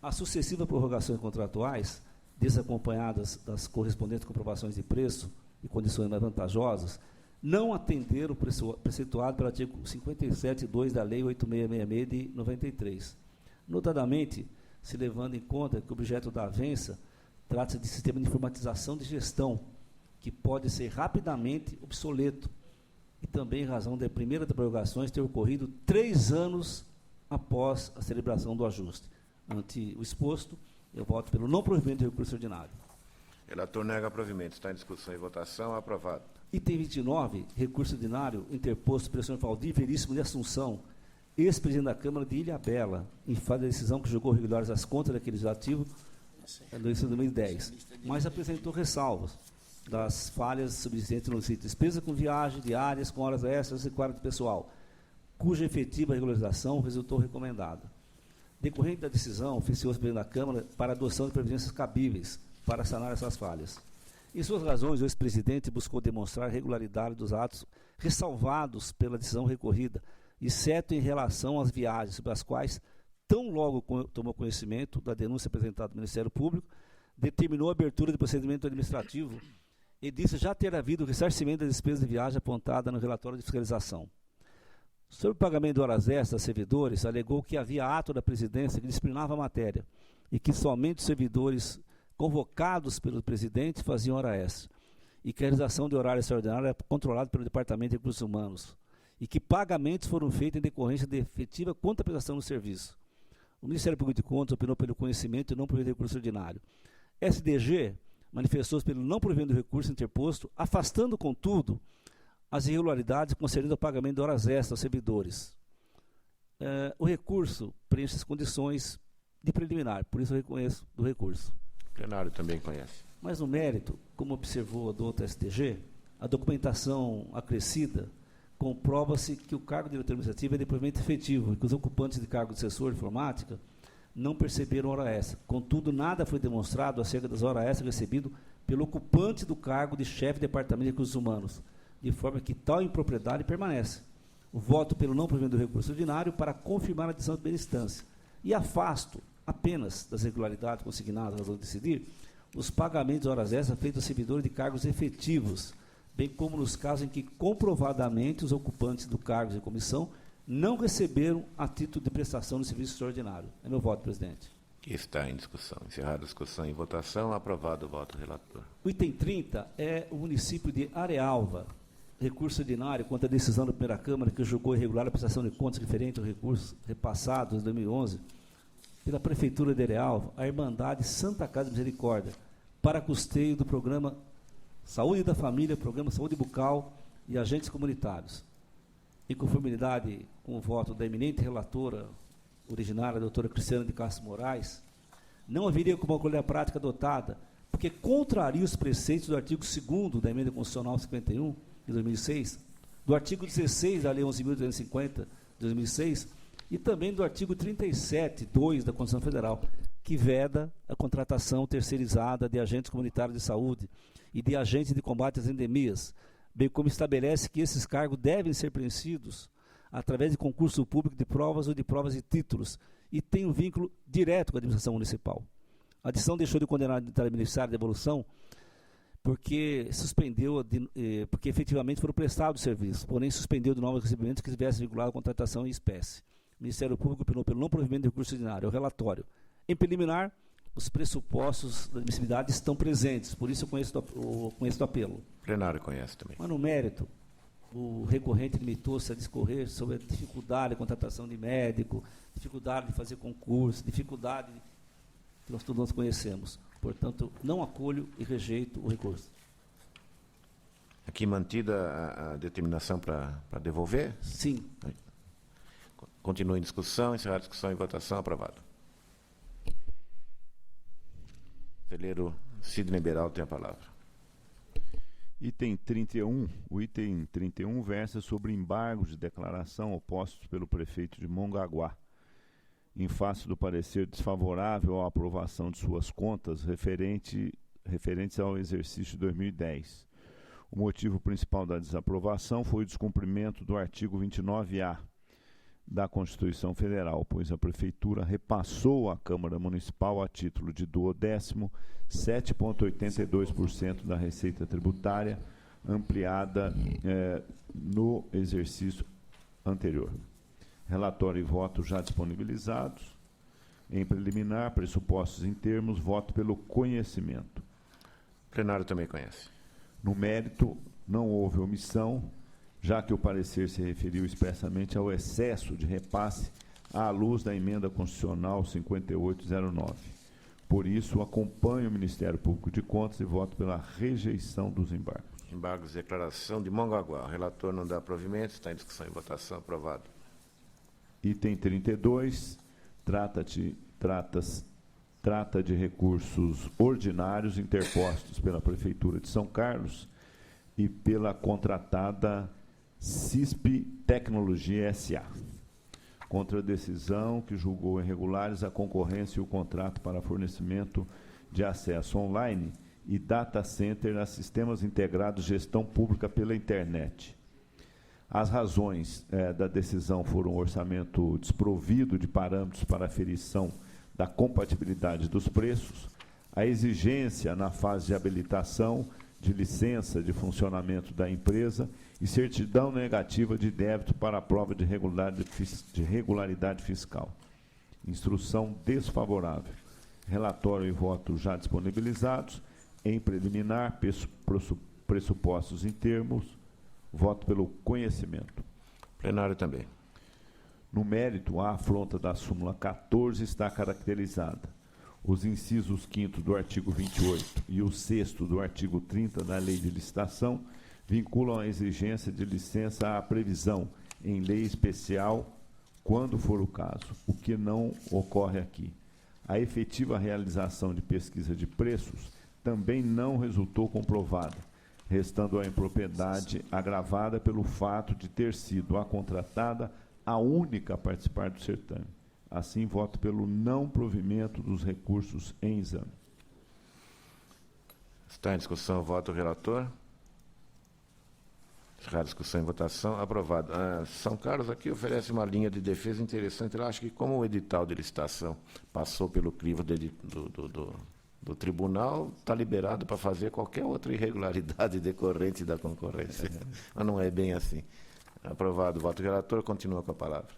As sucessivas prorrogações contratuais, desacompanhadas das correspondentes comprovações de preço e condições mais vantajosas, não atenderam o preceituado pelo artigo 57.2 da Lei 8666 de 93. Notadamente, se levando em conta que o objeto da avença trata-se de sistema de informatização de gestão que pode ser rapidamente obsoleto, e também em razão da primeira das prorrogações ter ocorrido 3 anos após a celebração do ajuste. Ante o exposto, eu voto pelo não provimento de recurso ordinário. Relator nega provimento. Está em discussão e votação. Aprovado. Item 29, recurso ordinário interposto pelo senhor Valdir Veríssimo de Assunção, ex-presidente da Câmara de Ilhabela, em face da decisão que julgou regulares as contas daquele legislativo no início de 2010, mas apresentou ressalvas das falhas subsistentes no sítio, despesa com viagem, diárias, com horas extras e quadro de pessoal, cuja efetiva regularização resultou recomendada. Decorrente da decisão, oficiou-se o presidente da Câmara para a adoção de providências cabíveis para sanar essas falhas. Em suas razões, o ex-presidente buscou demonstrar a regularidade dos atos ressalvados pela decisão recorrida, exceto em relação às viagens, sobre as quais, tão logo tomou conhecimento da denúncia apresentada ao Ministério Público, determinou a abertura de procedimento administrativo e disse já ter havido o ressarcimento das despesas de viagem apontada no relatório de fiscalização. Sobre o pagamento de horas extras a servidores, alegou que havia ato da presidência que disciplinava a matéria e que somente os servidores convocados pelo presidente faziam hora extra, e que a realização de horário extraordinário era controlada pelo Departamento de Recursos Humanos, e que pagamentos foram feitos em decorrência de efetiva contraprestação do serviço. O Ministério Público de Contas opinou pelo conhecimento e não pelo recurso ordinário. SDG manifestou-se pelo não provimento do recurso interposto, afastando, contudo, as irregularidades concedendo ao pagamento de horas extras aos servidores. O recurso preenche as condições de preliminar, por isso eu reconheço do recurso. O plenário também conhece. Mas no mérito, como observou do outro STG, a documentação acrescida comprova-se que o cargo de diretor administrativo é de provimento efetivo e que os ocupantes de cargo de assessor de informática não perceberam hora extra. Contudo, nada foi demonstrado acerca das horas extras recebidas pelo ocupante do cargo de chefe de departamento de recursos humanos, de forma que tal impropriedade permanece. O voto pelo não provimento do recurso ordinário para confirmar a decisão de primeira instância e afasto apenas das irregularidades consignadas à razão de decidir os pagamentos de horas extras feitos aos servidores de cargos efetivos, bem como nos casos em que comprovadamente os ocupantes do cargo de comissão não receberam a título de prestação de serviço extraordinário. É meu voto, presidente. Está em discussão. Encerrada a discussão e votação. Aprovado o voto do relator. O item 30 é o município de Arealva. Recurso ordinário contra a decisão da primeira Câmara que julgou irregular a prestação de contas referente ao recurso repassado em 2011 pela Prefeitura de Arealva, a Irmandade Santa Casa de Misericórdia, para custeio do programa Saúde da Família, Programa Saúde Bucal e agentes comunitários. Em conformidade com o voto da eminente relatora originária, a doutora Cristiana de Castro Moraes, não haveria como acolher a prática adotada, porque contraria os preceitos do artigo 2º da Emenda Constitucional 51, de 2006, do artigo 16 da Lei 11.350, de 2006, e também do artigo 37(2) da Constituição Federal, que veda a contratação terceirizada de agentes comunitários de saúde e de agentes de combate às endemias, bem como estabelece que esses cargos devem ser preenchidos através de concurso público de provas ou de provas de títulos e tem um vínculo direto com a administração municipal. A decisão deixou de condenar o beneficiário de devolução porque suspendeu, porque efetivamente foram prestados serviços, porém suspendeu de novos recebimentos que estivessem vinculados à contratação em espécie. O Ministério Público opinou pelo não provimento de recurso ordinário. É o relatório. Em preliminar, os pressupostos da admissibilidade estão presentes, por isso eu conheço o apelo. O plenário conhece também. Mas no mérito, o recorrente limitou-se a discorrer sobre a dificuldade de contratação de médico, dificuldade de fazer concurso, dificuldade que nós todos conhecemos. Portanto, não acolho e rejeito o recurso. Aqui mantida a determinação para devolver? Sim. Continua em discussão, encerrada a discussão e votação. Aprovado. Conselheiro Sidney Beraldo tem a palavra. Item 31. O item 31 versa sobre embargos de declaração opostos pelo prefeito de Mongaguá, em face do parecer desfavorável à aprovação de suas contas referentes ao exercício de 2010. O motivo principal da desaprovação foi o descumprimento do artigo 29A da Constituição Federal, pois a Prefeitura repassou à Câmara Municipal, a título de 12º, 7,82% da receita tributária, ampliada no exercício anterior. Relatório e voto já disponibilizados. Em preliminar, pressupostos em termos, voto pelo conhecimento. O plenário também conhece. No mérito, não houve omissão, já que o parecer se referiu expressamente ao excesso de repasse à luz da emenda constitucional 5809. Por isso, acompanho o Ministério Público de Contas e voto pela rejeição dos embargos. Embargos de declaração de Mongaguá. O relator não dá provimento, está em discussão e votação. Aprovado. Item 32, trata de recursos ordinários interpostos pela Prefeitura de São Carlos e pela contratada CISP Tecnologia S.A. contra a decisão que julgou irregulares a concorrência e o contrato para fornecimento de acesso online e data center a sistemas integrados de gestão pública pela internet. As razões da decisão foram o orçamento desprovido de parâmetros para aferição da compatibilidade dos preços, a exigência na fase de habilitação de licença de funcionamento da empresa e certidão negativa de débito para a prova de regularidade fiscal. Instrução desfavorável. Relatório e voto já disponibilizados. Em preliminar, pressupostos em termos, voto pelo conhecimento. Plenário também. No mérito, a afronta da súmula 14 está caracterizada. Os incisos 5º do artigo 28 e o 6º do artigo 30 da Lei de Licitação vinculam a exigência de licença à previsão em lei especial, quando for o caso, o que não ocorre aqui. A efetiva realização de pesquisa de preços também não resultou comprovada, restando a impropriedade agravada pelo fato de ter sido a contratada a única a participar do certame. Assim, voto pelo não provimento dos recursos em exame. Está em discussão o voto do relator. Encerrada a discussão e votação. Aprovado. São Carlos aqui oferece uma linha de defesa interessante. Eu acho que, como o edital de licitação passou pelo crivo do tribunal, está liberado para fazer qualquer outra irregularidade decorrente da concorrência. Mas não é bem assim. Aprovado o voto do relator. Continua com a palavra.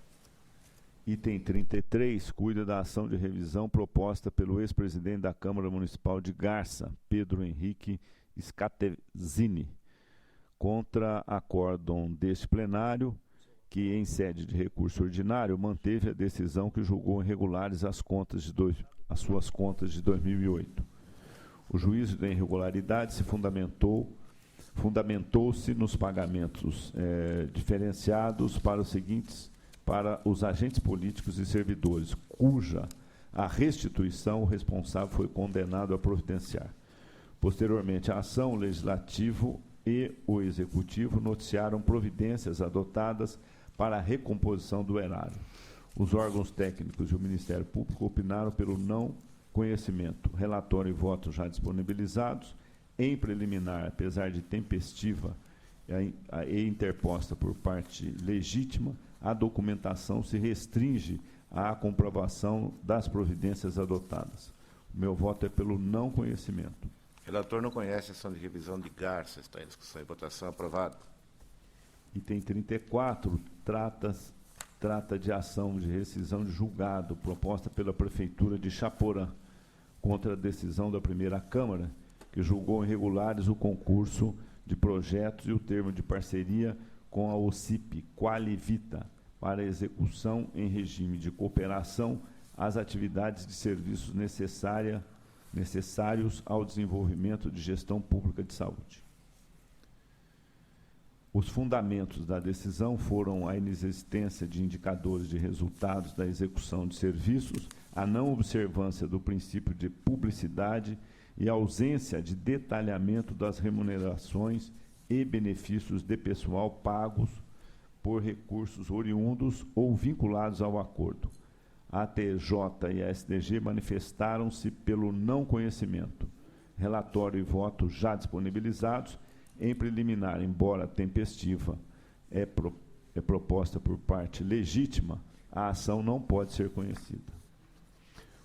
Item 33, cuida da ação de revisão proposta pelo ex-presidente da Câmara Municipal de Garça, Pedro Henrique Scatezini, contra acórdão deste plenário, que, em sede de recurso ordinário, manteve a decisão que julgou irregulares as suas contas de 2008. O juízo da irregularidade se fundamentou-se nos pagamentos diferenciados para os agentes políticos e servidores, cuja a restituição o responsável foi condenado a providenciar. Posteriormente à ação, o Legislativo e o Executivo noticiaram providências adotadas para a recomposição do erário. Os órgãos técnicos e o Ministério Público opinaram pelo não conhecimento. Relatório e voto já disponibilizados. Em preliminar, apesar de tempestiva e interposta por parte legítima, a documentação se restringe à comprovação das providências adotadas. O meu voto é pelo não conhecimento. O relator não conhece a ação de revisão de Garça. Está em discussão e votação. Aprovado. Item 34 trata de ação de rescisão de julgado proposta pela Prefeitura de Chaporã contra a decisão da primeira Câmara, que julgou irregulares o concurso de projetos e o termo de parceria com a OCIP Qualivita para execução em regime de cooperação às atividades de serviços necessários ao desenvolvimento de gestão pública de saúde. Os fundamentos da decisão foram a inexistência de indicadores de resultados da execução de serviços, a não observância do princípio de publicidade e a ausência de detalhamento das remunerações e benefícios de pessoal pagos por recursos oriundos ou vinculados ao acordo. A TJ e a SDG manifestaram-se pelo não conhecimento. Relatório e voto já disponibilizados. Em preliminar, embora tempestiva, é proposta por parte legítima, a ação não pode ser conhecida.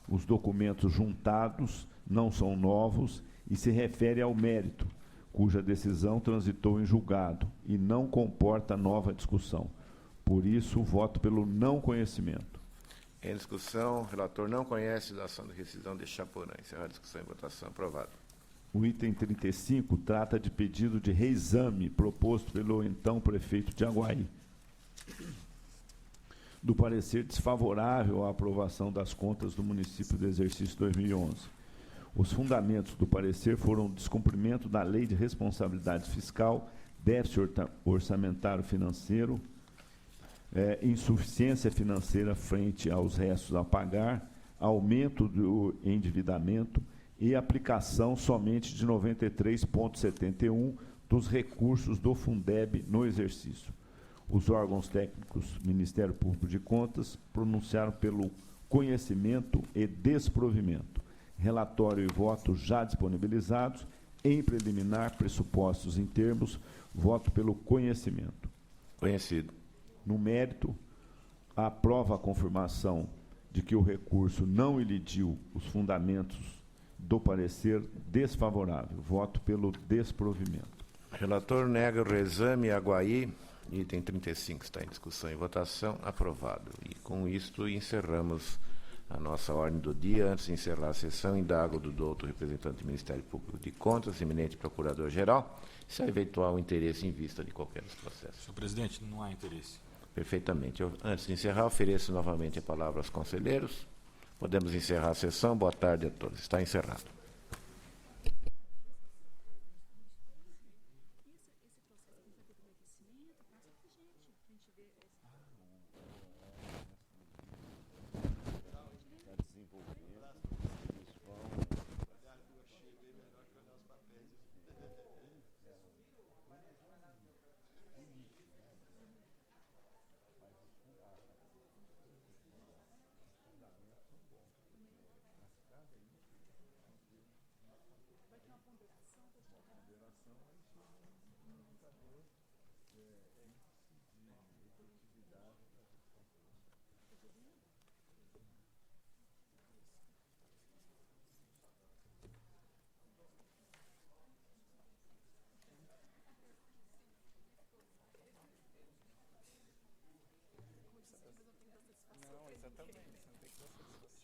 Os documentos juntados não são novos e se refere ao mérito, cuja decisão transitou em julgado e não comporta nova discussão. Por isso, voto pelo não conhecimento. Em discussão, o relator não conhece da ação de rescisão de Chaporã. Encerrar a discussão e votação. Aprovado. O item 35 trata de pedido de reexame proposto pelo então prefeito de Aguaí, do parecer desfavorável à aprovação das contas do município do exercício 2011. Os fundamentos do parecer foram o descumprimento da Lei de Responsabilidade Fiscal, déficit orçamentário financeiro, insuficiência financeira frente aos restos a pagar, aumento do endividamento e aplicação somente de 93,71% dos recursos do Fundeb no exercício. Os órgãos técnicos, Ministério Público de Contas, pronunciaram pelo conhecimento e desprovimento. Relatório e voto já disponibilizados. Em preliminar, pressupostos em termos, voto pelo conhecimento. Conhecido. No mérito, aprova a confirmação de que o recurso não elidiu os fundamentos do parecer desfavorável. Voto pelo desprovimento. Relator nega o reexame Aguaí. Item 35 está em discussão e votação. Aprovado. E com isto encerramos a nossa ordem do dia. Antes de encerrar a sessão, indago do doutor representante do Ministério Público de Contas, eminente procurador-geral, se há eventual interesse em vista de qualquer dos processos. Senhor presidente, não há interesse. Perfeitamente. Antes de encerrar, ofereço novamente a palavra aos conselheiros. Podemos encerrar a sessão. Boa tarde a todos. Está encerrado. Não, exatamente. Não tem que